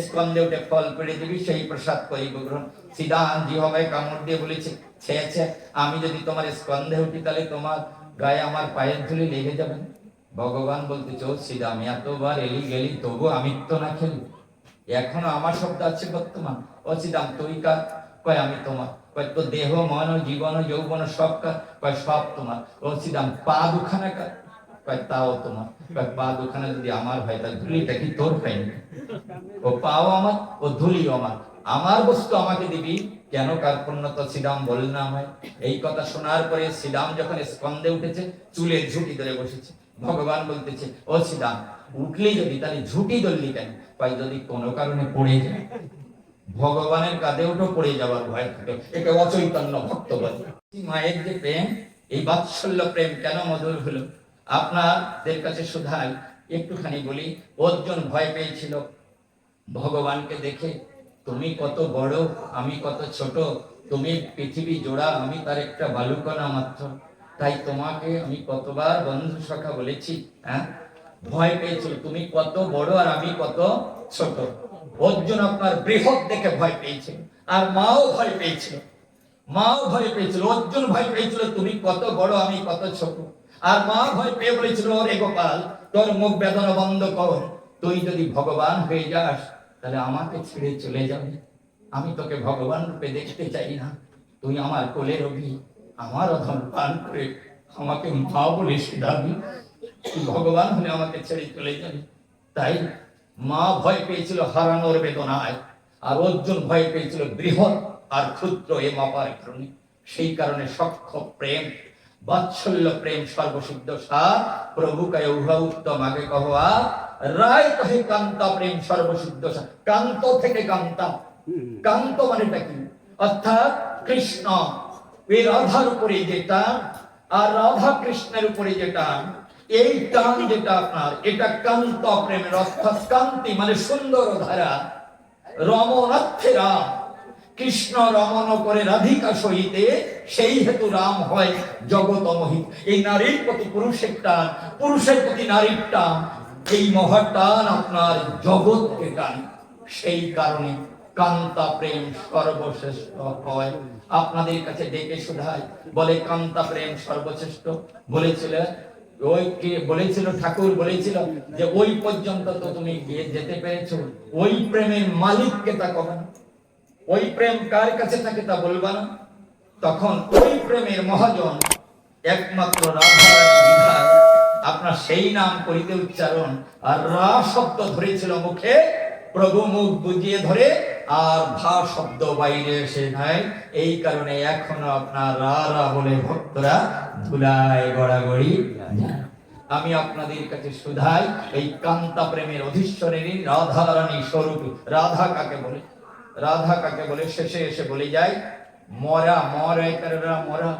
স্কন্ধে উঠে ফল পেড়ে দিবি, সেই প্রসাদ করিব গ্রহণ। শ্রীরাম জিহ্বায় কামড় দিয়ে বলেছে, ছে আমি যদি তোমার স্কন্ধে উঠি তাহলে তোমার গায়ে আমার পায়ের ধুলি লেগে যাবে। ভগবান বলতেছে, ও শ্রীরাম, এতবার এলি গেলি তবু আমিত্ব না খেলি, এখনো আমার শব্দ আছে বর্তমান। ও শ্রীরাম তুই কার? কয় আমি তোমার। কয় তো দেহ মন জীবন যৌবন সব কার? কয় সব তোমার। ও শ্রীরাম পা দুখানা কার? কয় তাও তোমার। কয় পা দুখানা যদি আমার হয় তাহলে ধুলিটা কি তোর পাইনি? ও পাও আমার, ও ধুলিও আমার, আমার বস্তু আমাকে দিবি কেন? কার্পণ্য তো শ্রীরাম বল না আমায়। এই কথা শোনার পরে শ্রীরাম যখন স্কন্ধে উঠেছে, চুলের ঝুঁটি ধরে বসেছে। ভগবান বলতেছে, ও শ্রীরাম, উঠলেই যদি তাহলে ঝুঁটি ধরলি কেন? কয় যদি কোনো কারণে পড়ে যায়। ভগবানের কাঁধে উঠো, পড়ে যাওয়ার ভয় থাকে, একে অচৈতন্য ভক্ত বলে। মায়ের যে প্রেম, এই বাৎসল্য প্রেম কেন মধুর হলো? আপনাদের কাছে শুধাই, একটুখানি বলি। অর্জুন ভয় পেয়েছিল ভগবানকে দেখে, তুমি কত বড়, আমি কত ছোট, তুমি পৃথিবী জোড়া, আমি তার একটা বালুকণা মাত্র, তাই তোমাকে আমি কতবার বন্ধু সখা বলেছি। হ্যাঁ, ভয় পেয়েছিল, তুমি কত বড় আর আমি কত ছোট। অর্জুন আপনার বৃহৎ দেখে ভয় পেয়েছিল, আর মাও ভয় পেয়েছিল। মাও ভয় পেয়েছিল, অর্জুন ভয় পেয়েছিল তুমি কত বড় আমি কত ছোট, আর মা ভয় পেয়ে বলেছিল, রে গোপাল, তোর মুখ বেদনা বন্ধ কর, তুই যদি ভগবান হয়ে যাস তাহলে আমাকে ছেড়ে চলে যাবে, আমি তোকে ভগবান রূপে দেখতে চাই না। তুই আমার কোলে রবি, আমার অধম পান করে আমাকে মা বলে শিখাবি, তুই ভগবান হলে আমাকে ছেড়ে চলে যাবি। তাই মা ভয় পেয়েছিল হারানোর বেদনায়, আর অর্জুন ভয় পেয়েছিল বৃহৎ আর ক্ষুদ্র এ মাপার কারণে। সেই কারণে সক্ষ প্রেম, বাৎসল্য প্রেম সর্বসিদ্ধ সার, প্রভু কয় উহা উত্তম আগে কহা, রায় কহে কান্তা প্রেম সর্বসিদ্ধ সার। কান্ত থেকে কান্তা, কান্ত মানেটা কি? অর্থাৎ কৃষ্ণ এই রাধার উপরে যেটা, আর রাধা কৃষ্ণের উপরে যেটা, এই টান যেটা আপনার, এটা কান্ত প্রেমের। অর্থাৎ কান্তি মানে সুন্দর ধারা, রমণার্থে রাম, কৃষ্ণ রমণ করে রাধিকা সহিতে, সেই হেতু রাম হয় জগত মোহিত। এই নারীর প্রতি পুরুষের টান, পুরুষের প্রতি নারীর টান, এই মহাটান আপনার জগৎকে টান। সেই কারণে কান্তা প্রেম সর্বশ্রেষ্ঠ হয়। আপনাদের কাছে ডেকে শুধায়, বলে কান্তা প্রেম সর্বশ্রেষ্ঠ। বলেছিল ওই কে বলেছিল? ঠাকুর বলেছিল যে ওই পর্যন্ত তো তুমি গিয়ে যেতে পেরেছো, ওই প্রেমের মালিককে তা কবে না, ওই প্রেম কার কাছে থাকে তা বলবা না। তখন ওই প্রেমের মহাজন একমাত্র রাধারানী বিধায় আপনার সেই নাম করিতে উচ্চারণ, আর রা শব্দ ধরেছিল মুখে, প্রভু মুখ বুঝিয়ে ধরে, আর ভা শব্দ বাইরে এসে নাই। এই কারণে এখনো আপনার রা রা বলে ভক্তরা ধুলায় গড়াগড়ি। আমি আপনাদের কাছে শুধাই, এই কান্তা প্রেমের অধীশ্বরেরই রাধারানী স্বরূপ। রাধা কাকে বলে? রাধা কাকে বলে? শেষে এসে বলে যায় মরা, মরা।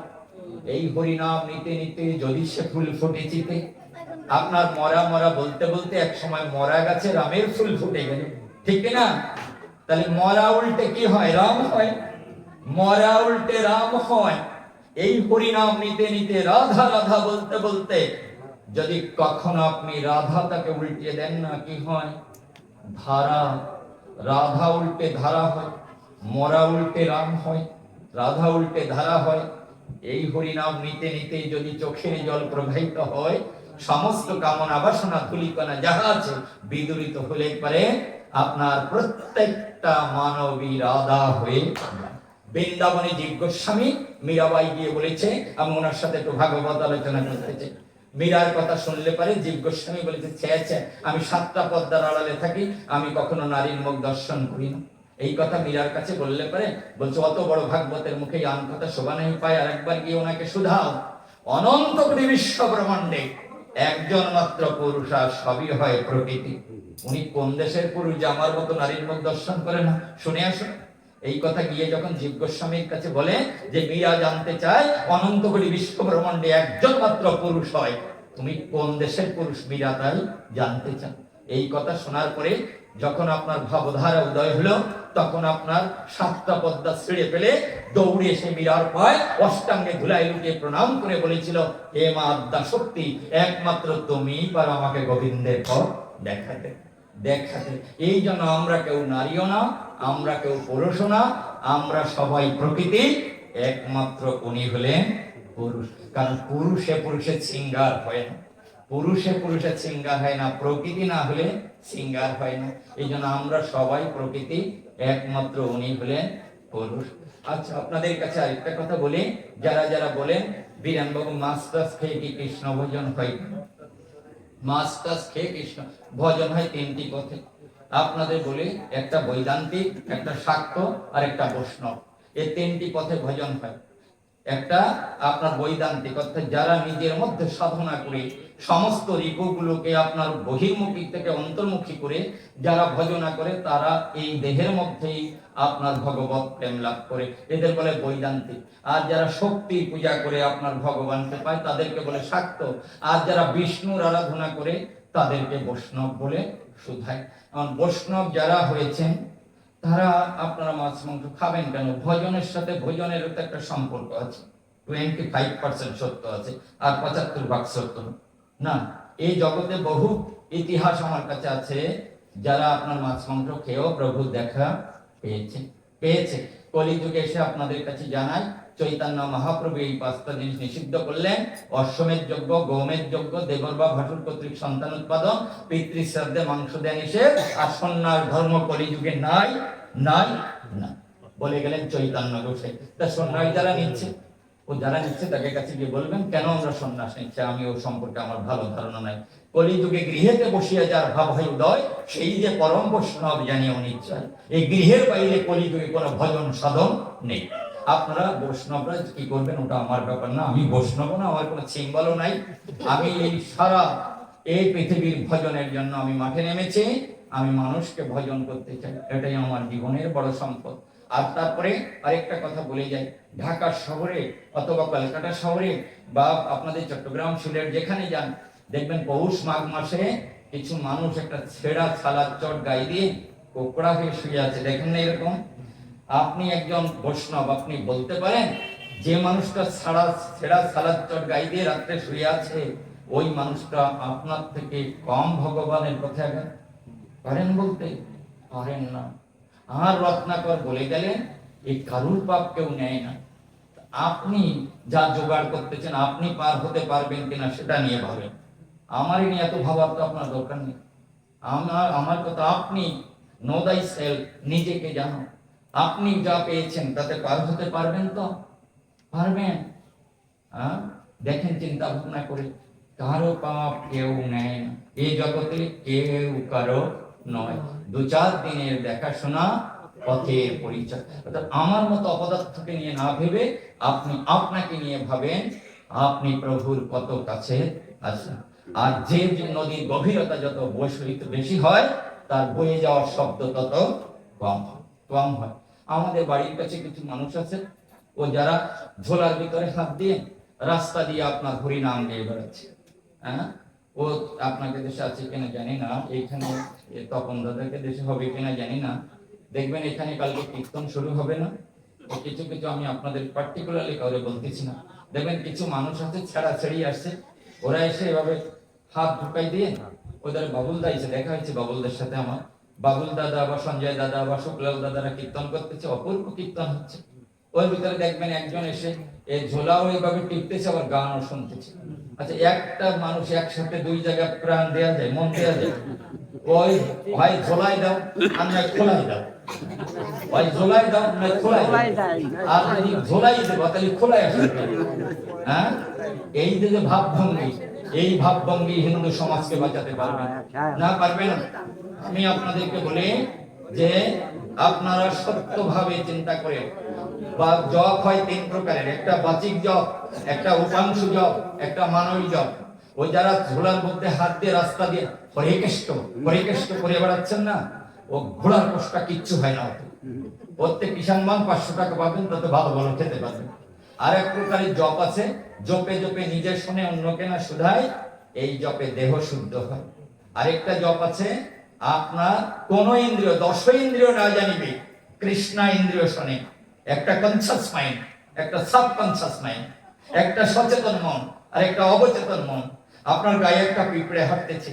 এই হরিনাম নিতে নিতে যদি সে ফুল ফুটে চিতে, আপনার মরা মরা বলতে বলতে এক সময় মরা গাছে রামের ফুল ফুটে গেল, ঠিক না? তাহলে মরা উল্টে কি হয়? রাম হয়। মরা উল্টে রাম হয়। এই হরিনাম নিতে নিতে, রাধা রাধা বলতে বলতে যদি কখনো আপনি রাধাটাকে উল্টে দেন না, কি হয়? ধারা। রাধা উল্টে ধারা হয়, মরা উল্টে রাম হয়, রাধা উল্টে ধারা হয়। এই হরিনাম নিতে নিতে যদি চোখের জল প্রবাহিত হয়, সমস্ত কামনা বাসনা ধূলিকণা যাহা আছে বিদূরিত হলে পারে আপনার প্রত্যেকটা মানবী রাধা হয়ে। বৃন্দাবনে জীব গোস্বামী মীরাবাই গিয়ে বলেছে, আমি ওনার সাথে একটু ভাগবত আলোচনা করতে চাই। মীরার কথা শুনলে পারে জীব গোস্বামী বলেছে, ছে আমি 7টা পদ্মার আড়ালে থাকি, আমি কখনো নারীর মুখ দর্শন করি না। এই কথা মীরার কাছে বললে পারে বলছে, অত বড় ভাগবতের মুখে আন কথা শোভা নেই পায়, আর একবার গিয়ে ওনাকে শুধাও, অনন্ত কোটি বিশ্ব ব্রহ্মাণ্ডে একজন মাত্র পুরুষ, আর সবই হয় প্রকৃতি। উনি কোন দেশের পুরুষ যে আমার মতো নারীর মুখ দর্শন করে না? শুনে আসুন। এই কথা গিয়ে যখন জীব গোস্বামীর কাছে বলে যে মীরা জানতে চায় অনন্ত কোটি বিশ্ব ব্রহ্মাণ্ডে একজন মাত্র পুরুষ হয়, তুমি কোন দেশের পুরুষ মীরা তাই জানতে চান। এই কথা শোনার পরে যখন আপনার ভাবধারা উদয় হলো, তখন আপনার 7টা পদ্মা ছিঁড়ে ফেলে দৌড়ে এসে মীরার পায় অষ্টাঙ্গে ধুলায় লুটিয়ে প্রণাম করে বলেছিল, হে মা আদ্যা শক্তি, একমাত্র তুমি পারো আমাকে গোবিন্দের পথ দেখাতে। এই জন্য আমরা কেউ নারীও না, আমরা কেউ পুরুষও না, আমরা সবাই প্রকৃতি, একমাত্র উনি হলেন পুরুষ। কারণ পুরুষে পুরুষের শৃঙ্গার হয় না, পুরুষে পুরুষের শৃঙ্গার হয় না, প্রকৃতি না হলে শৃঙ্গার হয় না। এই জন্য আমরা সবাই প্রকৃতি, একমাত্র উনি হলেন পুরুষ। আচ্ছা, আপনাদের কাছে আরেকটা কথা বলি, যারা যারা বলেন বীরানবাবু মাছ টাছ খেয়ে কি কৃষ্ণ ভোজন হয়? মাছ টাছ খেয়ে কৃষ্ণ ভজন হয় 3টি পথে। আপনাদের বলি, একটা বৈদান্তিক, একটা শাক্ত, আর একটা বৈষ্ণব। এই 3টি পথে ভজন হয়। একটা আপনার বৈদান্তিক, অর্থাৎ যারা নিজের মধ্যে সাধনা করে সমস্ত রিপুগুলোকে আপনার বহির্মুখী থেকে অন্তর্মুখী করে যারা ভজনা করে, তারা এই দেহের মধ্যেই আপনার ভগবত প্রেম লাভ করে, এদের বলে বৈদান্তিক। আর যারা শক্তি পূজা করে আপনার ভগবানকে পায়, তাদেরকে বলে শাক্ত। আর যারা বিষ্ণুর আরাধনা করে, তাদেরকে বৈষ্ণব বলে শুধায়। বৈষ্ণব যারা হয়েছেন তারা আপনারা মাছ মাংস খাবেন কেন? ভজনের সাথে ভোজনের তো একটা সম্পর্ক আছে। 25% সত্য আছে, আর 75% সত্য না। এই জগতে বহু ইতিহাস আমার কাছে আছে, যারা আপনার মাছ মাংস খেয়েও প্রভু দেখা পেয়েছে। কলিযুগে এসে আপনাদের কাছে জানাই, চৈতন্য মহাপ্রভু এই 5টা জিনিস নিষিদ্ধ করলেন। অশ্বমেধ যজ্ঞ, গৌমেধ যজ্ঞ, দেবর বা ভাসুর কর্তৃক সন্তান উৎপাদন, পিতৃশ্রাদ্ধে মাংস দেয়া নিষেধ, আর সন্ন্যাস ধর্ম কলিযুগে নাই। বলে গেলেন চৈতন্য গোসাই। তা সন্ন্যাস যারা নিচ্ছে, ও যারা নিচ্ছে তাদের কাছে গিয়ে বলবেন কেন আমরা সন্ন্যাস নিচ্ছি, আমি ও সম্পর্কে আমার ভালো ধারণা নাই। কলিযুগে গৃহেতে বসিয়া যার ভাব হয় উদয়, সেই যে পরম বৈষ্ণব জানিও নিশ্চয়। এই গৃহের বাইরে কলিযুগে কোনো ভজন সাধন নেই। আপনারা বৈষ্ণবরা কি করবেন ওটা আমার ব্যাপার না, আমি বৈষ্ণব না, আমার কোনো সিম্বলও নাই। আমি এই সারা এই পৃথিবীর ভজনের জন্য আমি মাঠে নেমেছি, আমি মানুষকে ভজন করতে চাই, এটাই আমার জীবনের বড় সম্পদ। আর তারপরে আরেকটা কথা বলে যাই, ঢাকা শহরে অথবা কলকাতা শহরে বা আপনাদের চট্টগ্রাম সিলেট যেখানে যান, দেখবেন পৌষ মাঘ মাসে কিছু মানুষ একটা ছেঁড়া ছালার চট গায়ে দিয়ে কোকড়া হয়ে শুয়ে আছে, দেখেন না এরকম? আপনি একজন বৈষ্ণব, আপনি বলতে পারেন যে মানুষটা ছেঁড়া ছালার চট গায়ে দিয়ে রাত্রে শুয়ে আছে, ওই মানুষটা আপনার থেকে কম ভগবানের কথা পারেন বলতে? পারেন না। আর রত্নাকর বলে গেলেন এই কারুর পাপ কেউ নেয় না। আপনি যা জোগাড় করতেছেন আপনি পার হতে পারবেন কিনা সেটা নিয়ে ভাবেন, আমারই নিয়ে এত ভাবার তো আপনার দরকার নেই। আমার কথা, আপনি নো দাই সেলফ, নিজেকে জানো। আপনি যা পেয়েছেন তাতে পার হতে পারবেন তো? পারবেন? দেখেন চিন্তা ভাবনা করে, কারো পাপ কেউ নেয় না এই জগতে, কেউ কারো নয়। 2-4 দিনের দেখাশোনা পথের পরিচয়। অর্থাৎ আমার মতো অপদার্থকে নিয়ে না ভেবে আপনি আপনাকে নিয়ে ভাবেন আপনি প্রভুর কত কাছে আছেন। আর যে নদীর গভীরতা যত বেশি হয়, তার বয়ে যাওয়ার শব্দ তত কম হয়। আমাদের বাড়ির কাছে কিছু মানুষ আছে, ও যারা ঝোলার ভিতরে হাত দিয়ে রাস্তা দিয়ে আপনার হরি নাম নিয়ে বেড়াচ্ছে। ও আপনাকে দেশে আছে কিনা জানি না, এইখানে তপন দাদাকে দেশে হবে কিনা জানি না। দেখবেন এখানে কালকে কীর্তন শুরু হবে না, কিছু কিছু, আমি আপনাদের পার্টিকুলারলি কাউরে বলতেছি না, দেখবেন কিছু মানুষ আছে ছেড়াছেড়ি আসছে, ওরা এসে এভাবে হাত ঢুকাই দিয়ে, ওদের বাবুল দা এসে দেখা হয়েছে, বাবুলদের সাথে আমার বাবুল দাদা বা সঞ্জয় দাদা বা শুক্লাল দাদারা কীর্তন করতেছে, অপূর্ব কীর্তন হচ্ছে। ওর ভিতরে দেখবেন একজন এসে এই ঝোলাও এইভাবে টিপতেছে, আবার গানও শুনতেছে। আচ্ছা, একটা মানুষ একসাথে 2 জায়গায় প্রাণ দেয়া যায়, মন দেয়া যায়? ওই ভাই ঝোলাই দাও আর নয় খোলাই দাও, ভাই ঝোলাই দাও নয় খোলাই দাও। আর যদি ঝোলাই দেবো তাহলে খোলাই আসবে। এই যে ভাবভঙ্গি, এই ভাবভঙ্গি হিন্দু সমাজকে বাঁচাতে পারবে না, পারবে না। আমি আপনাদেরকে বলি যে আপনারা সত্যভাবে চিন্তা করে, বা জপ হয় 3 প্রকারের, একটা বাচিক জপ, একটা উপাংশু জপ, একটা মানবী জপ। ওই যারা ঝোলার মধ্যে হাত দিয়ে রাস্তা দিয়ে হরে কৃষ্ণ করে বেড়াচ্ছেন না, ও ঘোড়ার কষ্ট কিচ্ছু হয় না। প্রত্যেক কিষাণ মান 500 টাকা পাবেন, তাতে ভালো ভালো খেতে পারবেন। আর এক প্রকারের জপ আছে, জপে জপে নিজে শুনে অন্যকে না শুধায়, এই জপে দেহ শুদ্ধ হয়। আরেকটা জপ আছে, আপনার কোন ইন্দ্রিয়, 10 ইন্দ্রিয় না জানিবে, কৃষ্ণা ইন্দ্রিয় শোনে। একটা কনসাস মাইন্ড, একটা সাবকনসাস মাইন্ড, একটা সচেতন মন আর একটা অবচেতন মন। আপনার গায়ে একটা পিঁপড়ে হাঁটতেছে,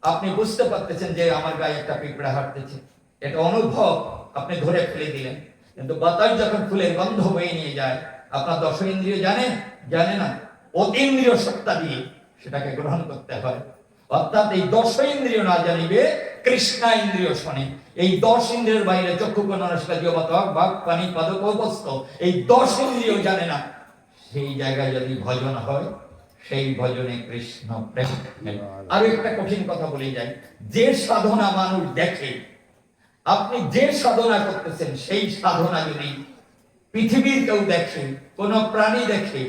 আপনি বুঝতে পারতেছেন যে আমার গায়ে একটা পিঁপড়ে হাঁটতেছে, এটা অনুভব, আপনি ধরে ফেলে দিলেন। কিন্তু বাতাস যখন ফুলের গন্ধ বয়ে নিয়ে যায়, আপনার 10 ইন্দ্রিয় জানে না, অতীন্দ্রিয় সত্তা দিয়ে সেটাকে গ্রহণ করতে হয়। অর্থাৎ এই 10 ইন্দ্রিয় না জানিবে, কৃষ্ণা ইন্দ্রিয় শোনে। এই 10 ইন্দ্রিয়ের বাইরে চক্ষু কর্ণনাসিকা জিহ্বা ত্বক বাক পানি পাদক উপস্থ, এই 10 ইন্দ্রিয় জানে না। সেই জায়গায় যদি ভজন হয়, সেই ভজনে কৃষ্ণ প্রেম। আর একটা কঠিন কথা বলে যাই, যে সাধনা মানুষ দেখে, আপনি যে সাধনা করতেছেন সেই সাধনা যদি পৃথিবীর কেউ দেখে, কোন প্রাণী দেখে,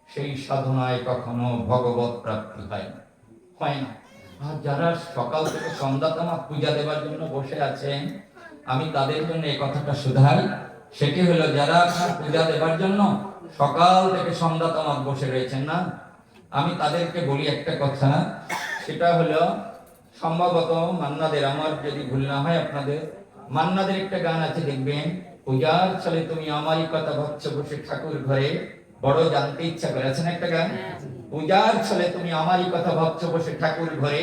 সেই সাধনায় কখনো ভগবত প্রাপ্তি হয় না। আর যারা সকাল থেকে সন্ধ্যা তামাক পূজা দেবার জন্য বসে আছেন, আমি তাদের জন্য এই কথাটা শুধাই, সেটি হলো যারা আপনার পূজা দেবার জন্য সকাল থেকে সন্ধ্যা তামাক বসে রয়েছেন না, আমি তাদেরকে বলি একটা কথা, সেটা হলো সম্ভবত মান্নাদের, আমার যদি ভুল না হয় আপনাদের, মান্নাদের একটা গান আছে দেখবেন, পূজার ছলে তুমি আমারই কথা ভাবছো বসে ঠাকুর ঘরে, বড় জানতে ইচ্ছা করে, আছে না একটা গান? পূজার ছলে তুমি আমারই কথা ভাবছো বসে ঠাকুর ঘরে,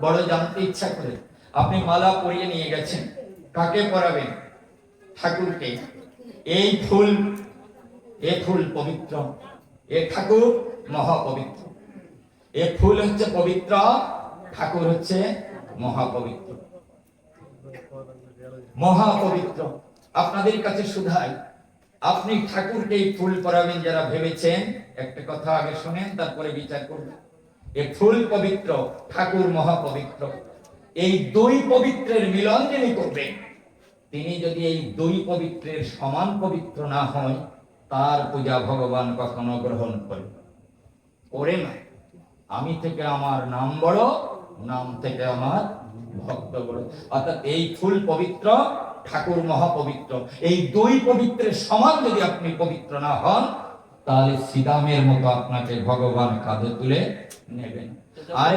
বড় জানতে ইচ্ছা করে। আপনি মালা পরিয়ে নিয়ে গেছেন, কাকে পরাবেন? ঠাকুরকে। এই ফুল পবিত্র, এ ঠাকুর মহাপবিত্র। এ ফুল হচ্ছে পবিত্র, ঠাকুর হচ্ছে মহাপবিত্র। আপনাদের কাছে শুধাই, আপনি ঠাকুরকে এই ফুল পরাবেন যারা ভেবেছেন, একটা কথা আগে শোনেন, তারপরে বিচার করবেন। এই ফুল পবিত্র, ঠাকুর মহাপবিত্র। এই দুই পবিত্রের মিলন যিনি করবেন, তিনি যদি এই দুই পবিত্রের সমান পবিত্র না হয়, তার পূজা ভগবান কখনো গ্রহণ করে না। আমি থেকে আমার নাম বড়, নাম থেকে আমার ভক্ত বড়। অর্থাৎ এই ফুল পবিত্র, ঠাকুর মহাপবিত্র। এই দুই পবিত্রের সমান যদি আপনি পবিত্র না হন, তাহলে শ্রীরামের মতো আপনাকে ভগবান কাঁধে তুলে নেবেন। আর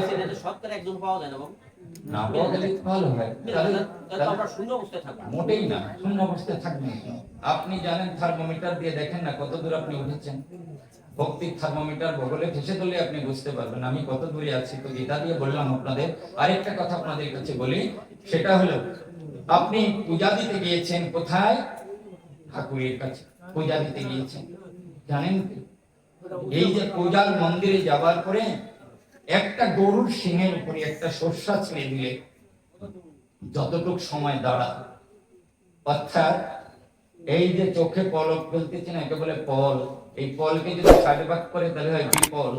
সবটার একজন পাওয়া যায় না বাবু, না পাওয়া গেলে ভালো হয়, আমরা শূন্য অবস্থায় থাকবো। মোটেই না, শূন্য অবস্থায় থাকবেন। আপনি জানেন, থার্মোমিটার দিয়ে দেখেন না কত দূর আপনি উঠেছেন। ভক্তির থার্মোমিটার বগলে ঘেঁষে ধরলে আপনি বুঝতে পারবেন আমি কত দূরে আছি। তো গীতা দিয়ে বললাম আপনাদের। আরেকটা কথা আপনাদের কাছে বলি, সেটা হলো, আপনি পূজা দিতে গিয়েছেন কোথায়? ঠাকুরের কাছে পূজা দিতে গিয়েছেন। জানেন কি, এই যে পূজার মন্দিরে যাবার পরে একটা গরুর শিঙের উপরে একটা সর্ষা ছেড়ে দিলে যতটুক সময় দাঁড়ায়, অর্থাৎ এই যে চোখে পলক ফেলতেছেন, একে বলে পল। এই পলকে যদি ষাটভাগ করে তাহলে হয় বিপল,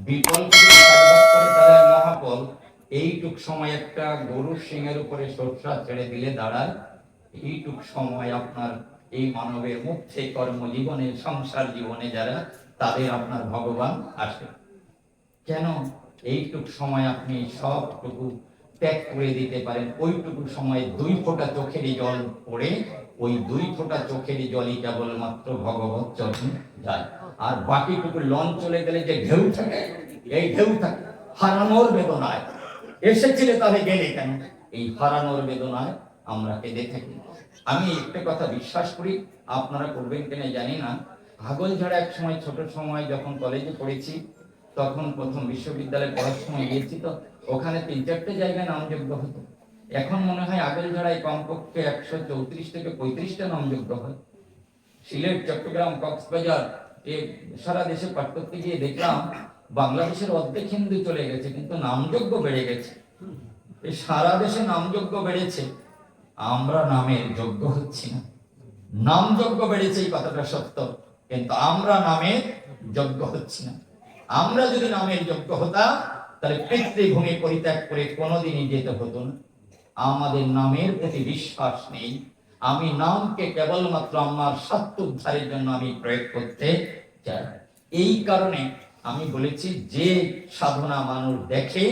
বিপলকে যদি ষাটভাগ করে তাহলে হয় মহাপল। এইটুক সময় একটা গরুর শিঙের উপরে সর্ষা ছেড়ে দিলে দাঁড়ায়। এইটুক সময় আপনার এই মানবের মুক্তি কর্মজীবনে, সংসার জীবনে যারা, তাদের আপনার ভগবান আসে। কেন? এইটুক সময় আপনি সবটুকু ত্যাগ করে দিতে পারেন। ওইটুকু সময় 2 ফোঁটা চোখেরই জল পড়ে, ওই 2 ফোঁটা চোখেরই জলই কেবলমাত্র ভগবত চরণে যায়। আর বাকিটুকু লন চলে গেলে যে ঢেউ থাকে, এই ঢেউ থাকে হারানোর বেদনায়। এসেছিলে তাহলে গেলে কেন? এই হারানোর বেদনায় আমরা কেঁদে থাকি। আমি একটা কথা বিশ্বাস করি, আপনারা করবেন কিনা জানি না। আগলঝাড়া এক সময়, ছোট সময় যখন কলেজে পড়েছি, তখন প্রথম বিশ্ববিদ্যালয়ে পড়ার সময় গিয়েছি, তো ওখানে 3-4টে জায়গায় নামযোগ্য হতো। এখন মনে হয় আগলঝাড়ায় কমপক্ষে 134 থেকে 35টা নামযোগ্য হয়। সিলেট, চট্টগ্রাম, কক্সবাজার, সারা দেশে পাঠ করতে গিয়ে দেখলাম বাংলাদেশের অর্ধেক হিন্দু চলে গেছে, কিন্তু নামযোগ্য বেড়ে গেছে। এই সারা দেশে নামযোগ্য বেড়েছে, আমরা নামের যোগ্য হচ্ছি না। নামযোগ্য বেড়েছে, এই কথাটা সত্য, কিন্তু আমরা নামের যোগ্য হচ্ছি না। আমরা যদি নামের যোগ্য হতাম, তাহলে পিতৃভূমি পরিত্যাগ করে কোনোদিনই যেতে হতো না। আমাদের নামের প্রতি বিশ্বাস নেই। আমি নামকে কেবলমাত্র আমার সত্য উদ্ধারের জন্য আমি প্রয়োগ করতে চাই। এই কারণে আমি বলেছি, যে সাধনা মানুষ দেখে,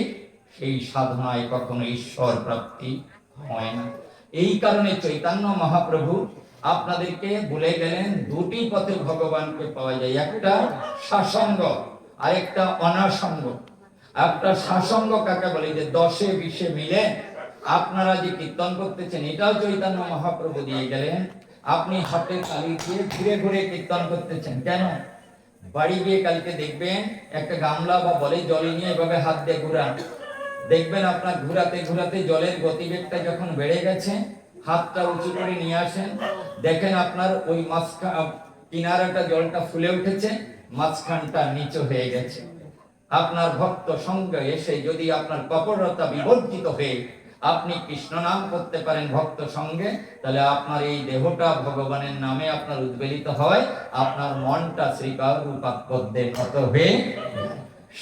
সেই সাধনায় কখনো ঈশ্বর প্রাপ্তি হয় না। এই কারণে চৈতন্য মহাপ্রভু আপনাদেরকে বলে গেলেন, 2টি পথে ভগবানকে পাওয়া যায়, একটা সাসঙ্গ আর একটা অনাসঙ্গ। একটা সাসঙ্গ কাকে বলে? যে 10-20 মিলে আপনারা যে কীর্তন করতেছেন, এটাও চৈতন্য মহাপ্রভু দিয়ে গেলেন। আপনি হাতে তালি দিয়ে ঘুরে ঘুরে কীর্তন করতেছেন, কেন? বাড়ি গিয়ে কালকে দেখবেন একটা গামলা বা বলে জল নিয়ে এভাবে হাত দিয়ে ঘুরান, দেখবেন আপনার ঘুরাতে ঘুরাতে জলের গতিবেগটা যখন বেড়ে গেছে, হাতটা উঁচু করে নিয়ে আসেন, দেখেন আপনার ওই কিনারাটা জলটা ফুলে উঠেছে, মাঝখানটা নিচু হয়ে গেছে। আপনার ভক্ত সঙ্গে এসে যদি আপনার কপটতা বিবর্জিত হয়ে আপনি কৃষ্ণ নাম করতে পারেন ভক্ত সঙ্গে, তাহলে আপনার এই দেহটা ভগবানের নামে আপনার উদ্বেলিত হয়, আপনার মনটা শ্রীকার রূপাপদ্মের মত হয়ে।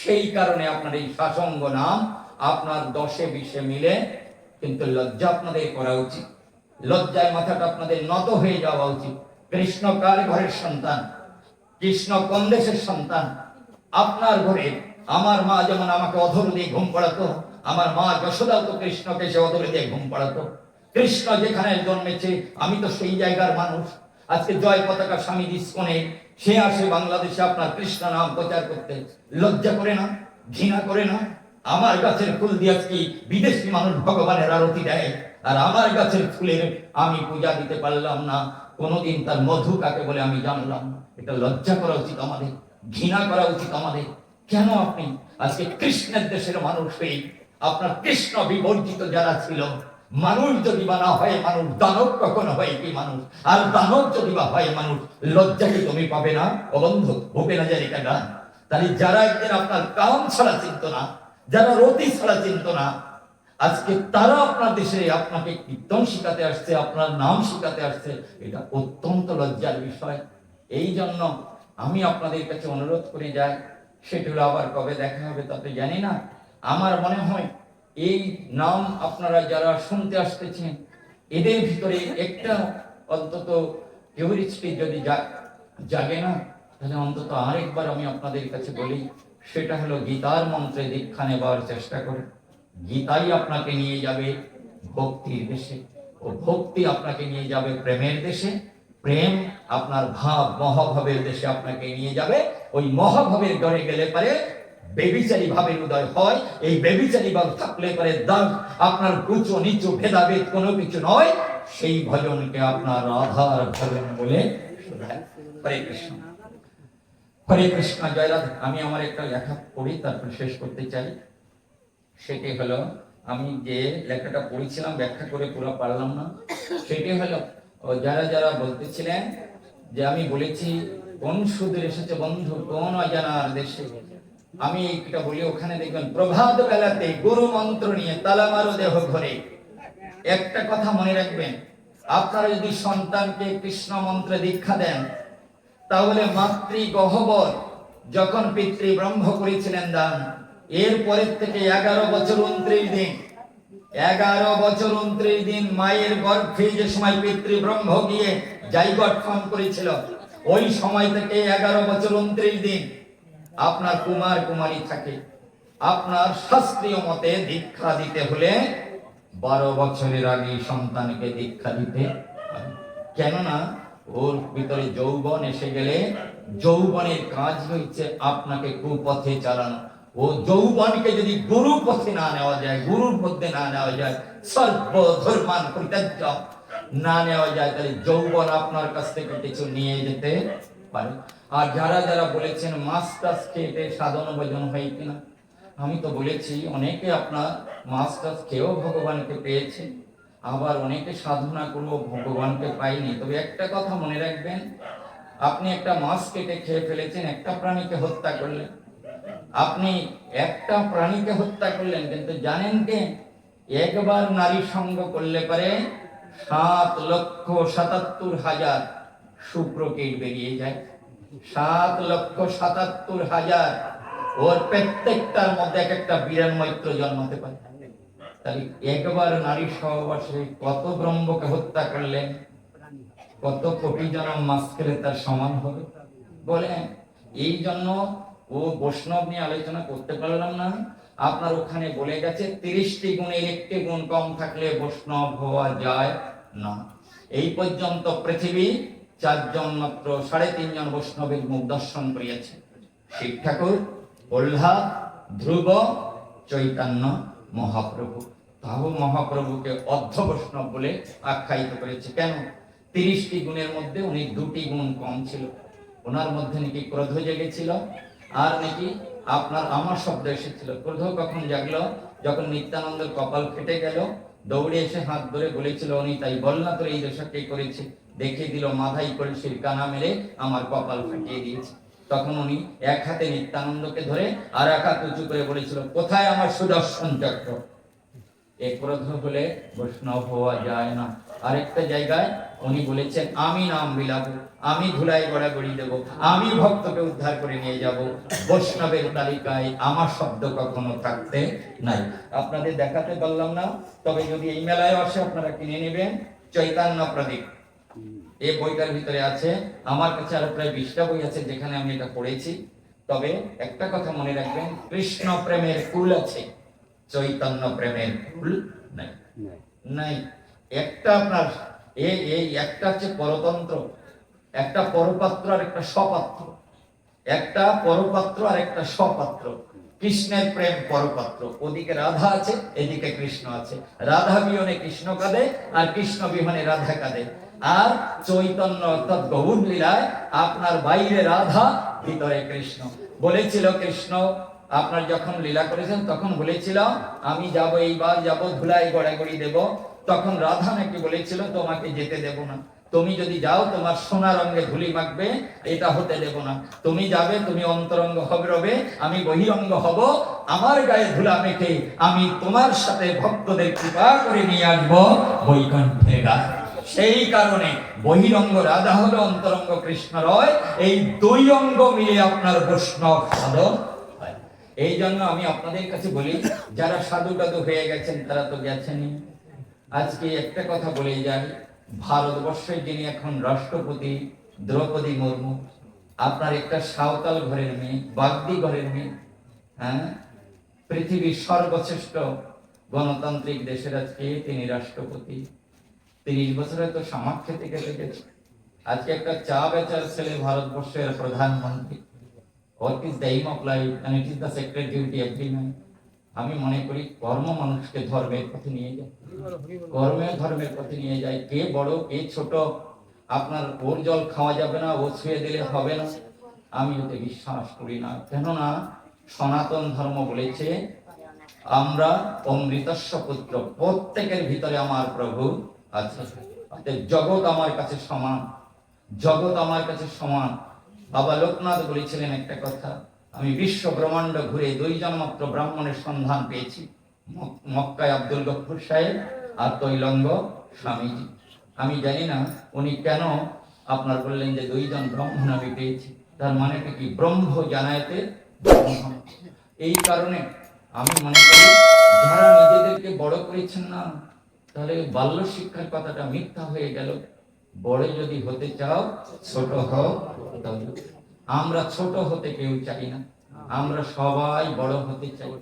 সেই কারণে আপনার এই সাসঙ্গ নাম আপনার 10-20 মিলে, কিন্তু লজ্জা আপনাদের করা উচিত। লজ্জায় মাথাটা আপনাদের নত হয়ে যাওয়া উচিত। কৃষ্ণ কার ঘরের সন্তান? কৃষ্ণ কোন দেশের সন্তান? আপনার ঘরে আমার মা যেমন আমাকে অধর দিয়ে ঘুম পড়াতো, আমার মা যশোদাও তো কৃষ্ণকে সে অধরে দিয়ে ঘুম পড়াতো। কৃষ্ণ যেখানে জন্মেছে, আমি তো সেই জায়গার মানুষ। আজকে জয় পতাকা স্বামী ইস্কনে সে আসে বাংলাদেশে আপনার কৃষ্ণ নাম প্রচার করতে। লজ্জা করে না? ঘৃণা করে না? আমার গাছের ফুল দিয়ে কি বিদেশি মানুষ ভগবানের আরতি দেয়, আর আমার গাছের ফুলের আমি পূজা দিতে পারলাম না, কোনোদিন তার মধু কাকে বলে আমি জানলাম না। এটা লজ্জা করা উচিত আমাদের, ঘৃণা করা উচিত আমাদের। কেন আপনি আজকে কৃষ্ণের দেশের মানুষ হয়ে আপনার কৃষ্ণ বিবর্জিত যারা ছিল, মানুষ যদি বা না হয় মানুষ, দানব কখনো হয় কি মানুষ? আর দানব যদি বা হয় মানুষ, লজ্জা কি তুমি পাবে না? অবন্ধ ভূপেন হাজারিকা গান। তাহলে যারা একদিন আপনার কাম ছাড়া চিন্ত না, যারা রতি ছাড়া চিন্ত না, আজকে তারা আপনার দেশে আপনাকে কীর্তন শিখাতে আসছে, আপনার নাম শিখাতে আসছে, এটা অত্যন্ত লজ্জার বিষয়। এই জন্য আমি আপনাদের কাছে অনুরোধ করে যাই, সেগুলো আবার কবে দেখা হবে তা তো জানি না। আমার মনে হয় এই নাম আপনারা যারা শুনতে আসতেছেন, এদের ভিতরে একটা অন্তত কিউরিয়াসিটি যদি জাগে না, তাহলে অন্তত আরেকবার আমি আপনাদের কাছে বলি, সেটা হলো গীতার মন্ত্রে দীক্ষা নেবার চেষ্টা করে। গীতাই আপনাকে নিয়ে যাবে ভক্তির দেশে, ও ভক্তি আপনাকে নিয়ে যাবে প্রেমের দেশে, প্রেম আপনার ভাব মহাভাবের দেশে আপনাকে নিয়ে যাবে। ওই মহাভাবের ঘরে গেলে পারে বেবিচারী ভাবের উদয় হয়। এই বেবিচারী ভাব থাকলে পারে দাগ আপনার উঁচু নিচু ভেদাভেদ কোনো কিছু নয়, সেই ভজনকে আপনার আধার ভজন বলে শোনায়। হরে কৃষ্ণ, হরে কৃষ্ণ, জয় রাধা। আমি আমার একটা লেখা পড়ি, তারপর শেষ করতে চাই। সেটি হলো, আমি যে লেখাটা পড়েছিলাম ব্যাখ্যা করে পুরো পারলাম না। সেটি হলো, যারা যারা বলতেছিলেন যে আমি বলেছি কোন সুদূর এসেছে বন্ধু কোন অজানার দেশে, আমি এটা বলি, ওখানে দেখবেন প্রভাত বেলাতে গুরু মন্ত্র নিয়ে তালা মারো দেহ ঘরে। একটা কথা মনে রাখবেন, আপনারা যদি সন্তানকে কৃষ্ণ মন্ত্রে দীক্ষা দেন, তাহলে মাতৃ গহ্বর যখন পিতৃ ব্রহ্ম করেছিলেন দান, এর পরের থেকে 11 বছর 29 দিন, 11 বছর 29 দিন মায়ের গর্ভে যে সময় পিতৃ ব্রহ্ম গিয়ে জাইগোট ফর্ম করেছিল, ওই সময় থেকে 11 বছর 29 দিন আপনার কুমার কুমারী থাকে। আপনার শাস্ত্রীয় মতে দীক্ষা দিতে হলে 12 বছরের আগে সন্তানকে দীক্ষা দিতে হবে। কেননা ওর ভিতরে যৌবন এসে গেলে যৌবনের কাজ হচ্ছে আপনাকে কুপথে চালানো। ও যৌবনকে যদি গুরু পথে না নেওয়া যায়, গুরুর মধ্যে না নেওয়া যায়, সর্ব ধর্মান পরিত্যাজ্য না নেওয়া যায়, তাহলে যৌবন আপনার কাছ থেকে কিছু নিয়ে যেতে পারে। আর যারা যারা বলেছেন মাছ টাছ খেয়ে সাধন ভজন হয় কিনা, আমি তো বলেছি অনেকে আপনার মাছ টাছ খেয়েও ভগবানকে পেয়েছে, আবার অনেকে সাধনা করবো ভগবানকে পাইনি। তবে একটা কথা মনে রাখবেন, আপনি একটা মাছ কেটে খেয়ে ফেলেছেন, একটা প্রাণীকে হত্যা করলেন, আপনি একটা প্রাণীকে হত্যা করলেন, কিন্তু জানেন কে একবার নারী সঙ্গ করলে পারে 7,77,000 শুক্রকীট বেরিয়ে যায়। 7,77,000, ওর প্রত্যেকটার মধ্যে এক একটা বিরান মৈত্র জন্মাতে পারে। তাহলে একবার নারী সহবাসে কত ব্রহ্মকে হত্যা করলেন, কত কোটি জন্ম মাছ খেলে তার সমান হবে বলেন। এই জন্য ও বৈষ্ণব নিয়ে আলোচনা করতে পারলাম না। আপনার ওখানে বলে গেছে 30টি গুণের একটি গুণ কম থাকলে বৈষ্ণব হওয়া যায় না। এই পর্যন্ত পৃথিবী 4 জন মাত্র 3.5 জন বৈষ্ণবের মুখ দর্শন করিয়াছে, শিব ঠাকুর, প্রহ্লাদ, ধ্রুব, চৈতন্য মহাপ্রভু। তাও মহাপ্রভুকে অর্ধ বৈষ্ণব বলে আখ্যায়িত করেছে। কেন? 30টি গুণের মধ্যে উনি 2টি গুণ কম ছিল। ওনার মধ্যে নাকি ক্রোধ জেগেছিল, আর নাকি আপনার আমার শব্দ এসেছিল। ক্রোধ কখন জাগলো? যখন নিত্যানন্দের কপাল ফেটে গেল, দৌড়ে এসে হাত ধরে বলেছিল, উনি তাই বল না তোর এই দশা কে করেছে, দেখিয়ে দিল মাথায় কলসির কানা মেরে আমার কপাল ফাটিয়ে দিয়েছে। তখন উনি এক হাতে নিত্যানন্দকে ধরে আর এক হাত উঁচু করে বলেছিল, কোথায় আমার সুদর্শন চক্র? এ ক্রোধ হলে বৈষ্ণব হওয়া যায় না। আরেকটা জায়গায় উনি বলেছেন, আমি নাম বিলাবো, আমি ধুলাই গড়াগড়ি দেব, আমি ভক্তকে উদ্ধার করে নিয়ে যাব, বৈষ্ণবের তালিকায় আমার শব্দ কখনো থাকতে নাই। আপনাদের দেখাতে পারলাম না, তবে যদি এই মেলায় আসে আপনারা কিনে নেবেন। চৈতন্য প্রদীপ এই বইটার ভিতরে আছে। আমার কাছে আরো প্রায় 20টা বই আছে যেখানে আমি এটা পড়েছি। তবে একটা কথা মনে রাখবেন, কৃষ্ণ প্রেমের কুল আছে, চৈতন্য প্রেমের কুল নাই। নাই। একটা আপনার এই একটা হচ্ছে পরতন্ত্র, একটা পরপাত্র আর একটা স্বপাত্র, একটা পরপাত্র আর একটা স্বপাত্র। কৃষ্ণের প্রেম পরপাত্র, ওদিকে রাধা আছে, এদিকে কৃষ্ণ আছে। রাধা বিহনে কৃষ্ণ কাঁদে, আর কৃষ্ণ বিহনে রাধা কাঁদে। আর চৈতন্য অর্থাৎ গৌর লীলায় আপনার বাইরে রাধা, ভিতরে কৃষ্ণ। বলেছিল কৃষ্ণ আপনার যখন লীলা করেছেন তখন বলেছিল, আমি যাব, এইবার যাব, ধুলাই গড়াগড়ি দেব। তখন রাধা নাকি বলেছিল, তোমাকে যেতে দেব না। তুমি যদি যাও তোমার সোনা রঙে ধুলি মাখবে, এটা হতে দেব না। তুমি যাবে, তুমি অন্তরঙ্গ হবে রবে, আমি বহিরঙ্গ হব, আমার গায়ে ধুলা মেখে আমি তোমার সাথে ভক্তদের কৃপা করে নিয়ে আসবো বৈকুণ্ঠের গায়ে। সেই কারণে বহিরঙ্গ রাধা হলো, অন্তরঙ্গ কৃষ্ণ রয়, এই দুই অঙ্গ মিলে আপনার বৈষ্ণব সাধন হয়। এই জন্য আমি আপনাদের কাছে বলি, যারা সাধু টাধু হয়ে গেছেন তারা তো গেছেনই। আজকে একটা কথা বলে যাই, ভারতবর্ষের যিনি এখন রাষ্ট্রপতি দ্রৌপদী মুর্মু, আপনার একটা সাঁওতাল ঘরের মেয়ে, বাগদি ঘরের মেয়ে, হ্যাঁ, পৃথিবীর সর্বশ্রেষ্ঠ গণতান্ত্রিক দেশের আজকে তিনি রাষ্ট্রপতি। 30 বছরে তো শামাক খেতে খেতে গেছে। আজকে একটা চা বেচার ছেলে ভারতবর্ষের প্রধানমন্ত্রী। What is the aim of life and it is the sacred duty of every man. আমি মনে করি কর্ম মানুষকে ধর্মের পথে নিয়ে যায়, কর্মে ধর্মের পথে নিয়ে যায়। কে বড় কে ছোট, আপনার ওর জল খাওয়া যাবে না, ও ছুঁয়ে দিলে হবে না, আমি ওতে বিশ্বাস করি না। কেননা সনাতন ধর্ম বলেছে আমরা অমৃতস্ব পুত্র, প্রত্যেকের ভিতরে আমার প্রভু আছে। অতএব জগৎ আমার কাছে সমান, জগৎ আমার কাছে সমান। বাবা লোকনাথ বলেছিলেন একটা কথা, আমি বিশ্ব ব্রহ্মাণ্ড ঘুরে 2 জন মাত্র ব্রাহ্মণের সন্ধান পেয়েছি, মক্কায় আব্দুল গফুর সাহেব আর তৈলঙ্গ স্বামীজি। আমি জানি না উনি কেন আপনার বললেন যে 2 জন ব্রাহ্মণ আমি পেয়েছি, তার মানেটা কি? ব্রহ্ম জানায়তে ব্রহ্ম। এই কারণে আমি মনে করি যারা নিজেদেরকে বড় করেছেন না, তাহলে বাল্য শিক্ষার কথাটা মিথ্যা হয়ে গেল। বড় যদি হতে চাও ছোট হও। আমরা ছোট হতে কেউ চাই না, আমরা সবাই বড় হতে চাই।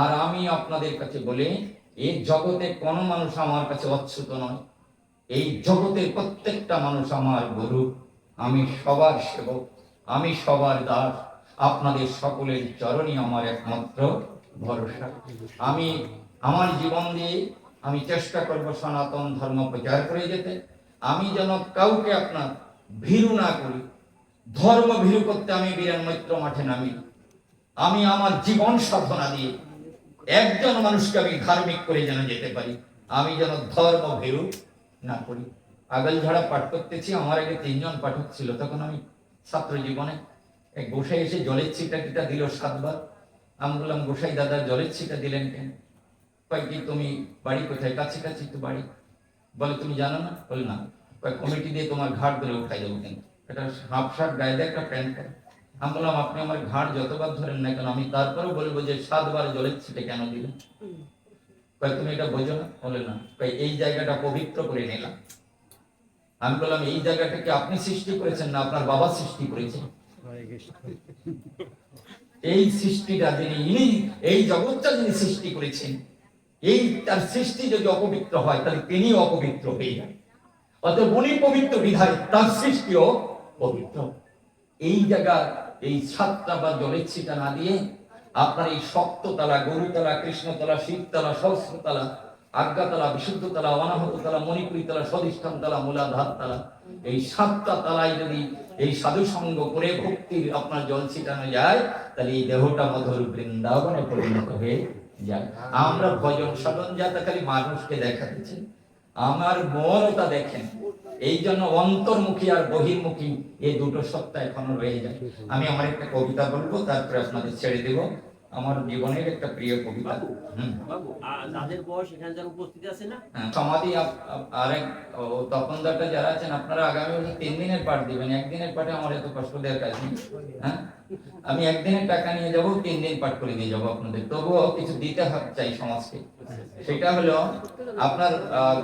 আর আমি আপনাদের কাছে বলি, এই জগতে কোনো মানুষ আমার কাছে অচ্যুত নয়। এই জগতের প্রত্যেকটা মানুষ আমার গুরু, আমি সবার সেবক, আমি সবার দাস। আপনাদের সকলের চরণই আমার একমাত্র ভরসা। আমি আমার জীবন দিয়ে আমি চেষ্টা করব সনাতন ধর্ম প্রচার করে যেতে। আমি যেন কাউকে আপনার ভীরু না করি। ধর্ম ভীরু করতে আমি বীরেন মৈত্র মাঠে নামি। আমি আমার জীবন সাধনা দিয়ে একজন মানুষকে আমি ধার্মিক করে যেন যেতে পারি, আমি যেন ধর্ম ভীরু না করি। আগলঝাড়া পাঠ করতেছি, আমার আগে 3 জন পাঠক ছিল। তখন আমি ছাত্র জীবনে এক গোসাই এসে জলের ছিটা টিটা দিল 7 বার। আমি বললাম, গোসাই দাদা জলের ছিটা দিলেন কেন? কয় কি তুমি বাড়ি কোথায়? কাছে কাছে তো বাড়ি। বলে তুমি জানো না? বলে না। কয় কমিটি দিয়ে তোমার ঘাট ধরে উঠাই দেবো, কিন্তু এটা হাফ শার্ট গায়ে দেয়, একটা প্যান্ট পরে। আমি বললাম, আপনি আমার ঘাট যতবার ধরেন না কেন, আমি তারপরেও বলবো যে 7 বার জলের ছিটে কেন দিলেন? কয় তুমি এটা বোঝো না? বলে না। কয় এই জায়গাটা পবিত্র করে নিলাম। আমি বললাম, এই জায়গাটাকে আপনি সৃষ্টি করেছেন না আপনার বাবা সৃষ্টি করেছেন? এই সৃষ্টিটা যিনি, ইনি এই জগৎটা যিনি সৃষ্টি করেছেন, এই তার সৃষ্টি যদি অপবিত্র হয় তাহলে তিনি অপবিত্র হয়ে যান। অতএব উনি পবিত্র বিধায় তার সৃষ্টিও পবিত্র। এই জায়গা এই 7টা বার জলের ছিটা না দিয়ে আপনার এই সপ্ততলা, গরুতলা, কৃষ্ণতলা, শিবতলা, সহস্রতলা, আজ্ঞাতলা, বিশুদ্ধতলা, অনাহততলা, মণিপুরীতলা, স্বধিষ্ঠানতলা, মূলাধারতলা, এই 7টা তলায় যদি এই সাধু সঙ্গ করে ভক্তির আপনার জল ছিটানো যায়, তাহলে এই দেহটা মধুর বৃন্দাবনে পরিণত হয়ে যায়। আমরা ভজন সাধন যাতে খালি মানুষকে দেখাচ্ছি, আমার মনটা দেখেন। এই জন্য অন্তর্মুখী আর বহির্মুখী এই দুটো সত্তা এখনো রয়ে যায়। আমি আমার একটা কবিতা বলবো, তারপরে আপনাদের ছেড়ে দেব। আমার জীবনের একটা প্রিয় কবিতা। বাবু, যাদের বয়স এখানে যারা উপস্থিত আছে না, সমাধি আরেক তপনদারটা যারা আছেন, আপনারা আগামী 3 দিনের পাঠ দিবেন। 1 দিনের পাঠে আমার এত কষ্ট দেওয়ার কাজ নেই। হ্যাঁ, আমি 1 দিনের টাকা নিয়ে যাব, 3 দিন পাঠ করে দিয়ে যাবো আপনাদের। তবুও কিছু দিতে চাই সমাজকে। সেটা হলো আপনার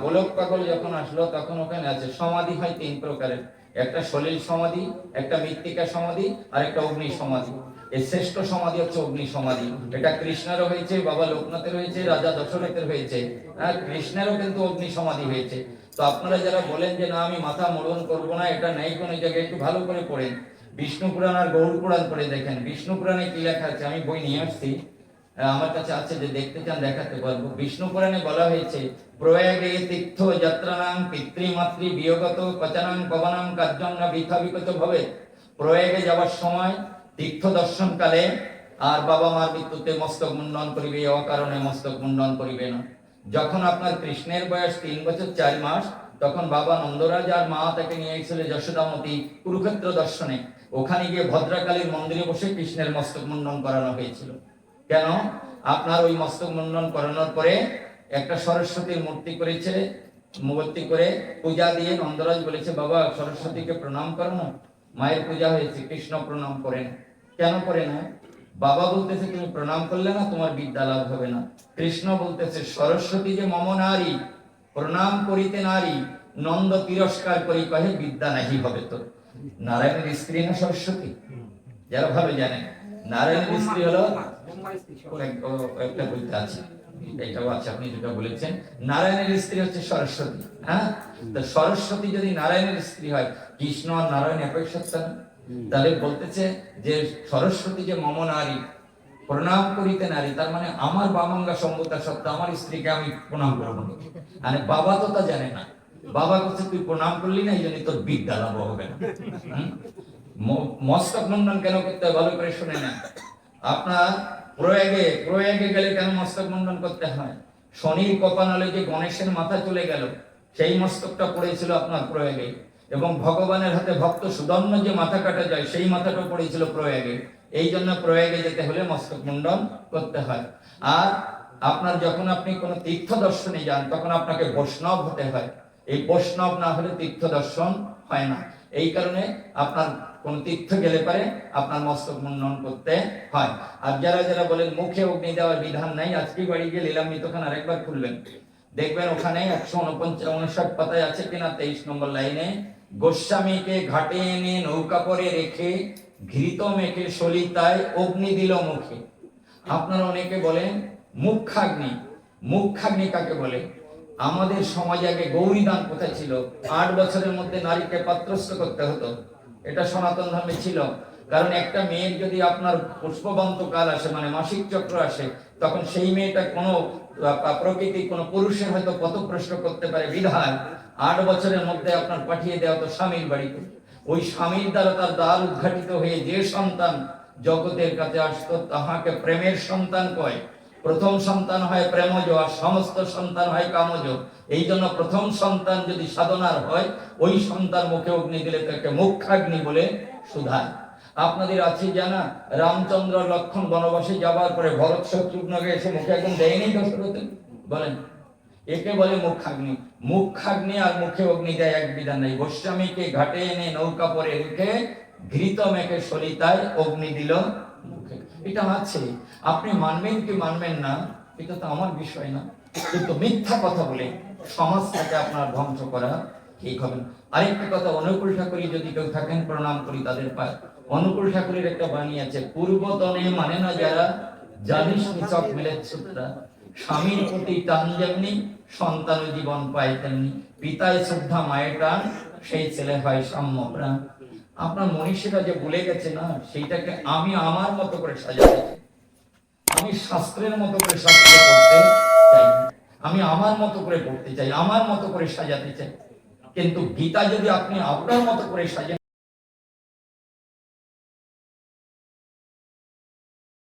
গোলক পাগল যখন আসলো তখন ওখানে আছে সমাধি হয় 3 প্রকারের। একটা সলিল সমাধি, একটা মৃত্তিকা সমাধি, আর একটা অগ্নি সমাধি। এই শ্রেষ্ঠ সমাধি হচ্ছে অগ্নি সমাধি। এটা কৃষ্ণেরও হয়েছে, বাবা লোকনাথের হয়েছে, রাজা দশরথের হয়েছে। হ্যাঁ, কৃষ্ণেরও কিন্তু অগ্নি সমাধি হয়েছে। তো আপনারা যারা বলেন যে না আমি মাথা মোড়ন করবো না, এটা নেই কোনো জায়গায়, একটু ভালো করে পড়েন। বিষ্ণু পুরাণ আর গৌড় পুরাণ পড়ে দেখেন। বিষ্ণু পুরাণে কি লেখা আছে, আমি বই নিয়ে আসছি, আমার কাছে আছে, যে দেখতে চান দেখাতে পারবো। বিষ্ণু পুরাণে বলা হয়েছে, প্রয়াগে তীর্থ যাত্রানাং পিতৃমাতৃ বিয়োগত কচনাং পবনাং কার্যং না ভিক্ষা বিকচ ভবে। প্রয়াগে যাওয়ার সময় তীর্থ দর্শন কালে আর বাবা মার মৃত্যুতে মস্তক মুন্ডন করিবে, অকারণে মস্তক মুন্ডন করিবে না। যখন আপনার কৃষ্ণের বয়স 3 বছর 4 মাস, তখন বাবা নন্দরাজ আর মা তাকে নিয়ে এসেছিল যশোদামতি কুরুক্ষেত্র দর্শনে। ওখানে গিয়ে ভদ্রাকালীর মন্দিরে বসে কৃষ্ণের মস্তক মুন্ডন করানো হয়েছিল। কেন? আপনার ওই মস্তক মুন্ডন করানোর পরে একটা সরস্বতীর মূর্তি করে পূজা দিয়ে নন্দরাজ বলেছে, বাবা সরস্বতীকে প্রণাম করো না, মায়ের পূজা হয়েছে, কৃষ্ণ প্রণাম করেন। কেন করে না? বাবা বলতেছে তুমি প্রণাম করলে না তোমার বিদ্যা লাভ হবে না। কৃষ্ণ বলতেছে সরস্বতী যে মম নারী, প্রণাম করিতে নারী, নন্দ তিরস্কার করি কহে বিদ্যা নাহি হবে তোর। নারায়ণের স্ত্রী না সরস্বতী? যারা ভালো জানেন নারায়ণের স্ত্রী হলো একটা বইতে আছে, এটাও আছে, আপনি যেটা বলেছেন নারায়ণের স্ত্রী হচ্ছে সরস্বতী। হ্যাঁ, তো সরস্বতী যদি নারায়ণের স্ত্রী হয়, কৃষ্ণ আর নারায়ণ একই সত্তা না? তাহলে বলতেছে যে সরস্বতী যে মম নারী, প্রণাম করিতে নারী, তার মানে আমার বামঙ্গা সম্ভূতা সত্তা, আমার স্ত্রীকে আমি প্রণাম করবো না। মানে বাবা তো তা জানে না, বাবা বলছে তুই প্রণাম করলি না, এই জন্য তোর বিদ্যা লাভ হবে না। মস্তক মুন্ডন কেন করতে হয় ভালো করে শুনে নেন। আপনার প্রয়াগে গেলে কেন মস্তক মুন্ডন করতে হয়? শনির কপানলে যে গণেশের মাথা চলে গেল, সেই মস্তকটা পড়েছিল আপনার প্রয়াগে। এবং ভগবানের হাতে ভক্ত সুদর্ণ যে মাথা কাটা যায়, সেই মাথাটা পড়েছিল প্রয়াগে। এই জন্য প্রয়াগে যেতে হলে মস্তক মুন্ডন করতে হয়। আর আপনার যখন আপনি কোনো তীর্থ দর্শনে যান, তখন আপনাকে বৈষ্ণব হতে হয়। এই বৈষ্ণব না হলে তীর্থ দর্শন হয় না। এই কারণে আপনার কোন তীর্থ গেলে পারে আপনার মস্তক মুন্ডন করতে হয়। আর যারা যারা বলেন মুখে অগ্নি দেওয়ার বিধান নাই, আজকে বাড়ি গিয়ে লীলামৃতখানা আরেকবার খুলবেন, দেখবেন ওখানে 159 পাতায় আছে কিনা 23 নম্বর লাইনে, গোস্বামীকে ঘাটে এনে নৌকা পরে রেখে ঘৃত মেখে সলিতায় অগ্নি দিল মুখে। আপনারা অনেকে বলেন মুখাগ্নি। মুখাগ্নি কাকে বলে? আমাদের সমাজে আগে গৌরী দান কোথায় ছিল? 8 বছরের মধ্যে নারীকে পাত্রস্থ করতে হতো। এটা সনাতন ধর্মে ছিল। কারণ একটা মেয়ের যদি আপনার পুষ্পবন্ত কাল আসে, মানে মাসিক চক্র আসে, তখন সেই মেয়েটা কোনো প্রকৃতি কোনো পুরুষের হয়তো পথভ্রষ্ট করতে পারে, বিধায় 8 বছরের মধ্যে আপনার পাঠিয়ে দেওয়া হতো স্বামীর বাড়িতে। ওই স্বামীর দ্বারা তার দ্বার উদ্ঘাটিত হয়ে যে সন্তান জগতের কাছে আসতো, তাহাকে প্রেমের সন্তান কয়। প্রথম সন্তান হয় প্রেমজ, আর সমস্ত সন্তান হয় কামজ। এই জন্য প্রথম সন্তান যদি সাধনার হয়, ওই সন্তান মুখে অগ্নি দিলে তাকে মুখাগ্নি বলে সুধায়। আপনাদের আছে জানা, রামচন্দ্র লক্ষণ বনবাসে যাবার পরে ভরত শত্রুঘ্নকে এসে মুখে আগুন দেয়নি দশরথে? বলেন, একে বলে মুখাগ্নি। মুখাগ্নি আর মুখে অগ্নি দেয় এক বিধান নাই। গোস্বামীকে ঘাটে এনে নৌকা পরে রেখে ঘৃত মেখে সলিতায় অগ্নি দিল মুখে। এটা আছে, আপনি মানবেন কি মানবেন না এটা তো আমার বিষয় না, কিন্তু মিথ্যা কথা বলে সমাজটাকে আপনার ধ্বংস করা ঠিক হবে না। আরেকটা কথা, অনুকূল ঠাকুরই যদি কেউ থাকেন প্রণাম করি তাদের পায়। অনুকূল ঠাকুরের একটা বাণী আছে, পূর্বতনে মানে না যারা, জানিস নিচক মিলে ছুটরা, স্বামীর প্রতি টান যেমনি সন্তান জীবন পায় তেমনি, পিতায় শ্রদ্ধা মায়ের টান, সেই ছেলে হয় সাম্য প্রাণ। আপনার মনীষীরা যে বলে গেছে না, সেইটাকে আমি আমার মতো করে সাজাতে চাই। আমি শাস্ত্রের মতো করে শাস্ত্র পড়তে চাই, আমি আমার মতো করে পড়তে চাই, আমার মতো করে সাজাতে চাই। কিন্তু গীতা যদি আপনি আপনার মতো করে সাজান,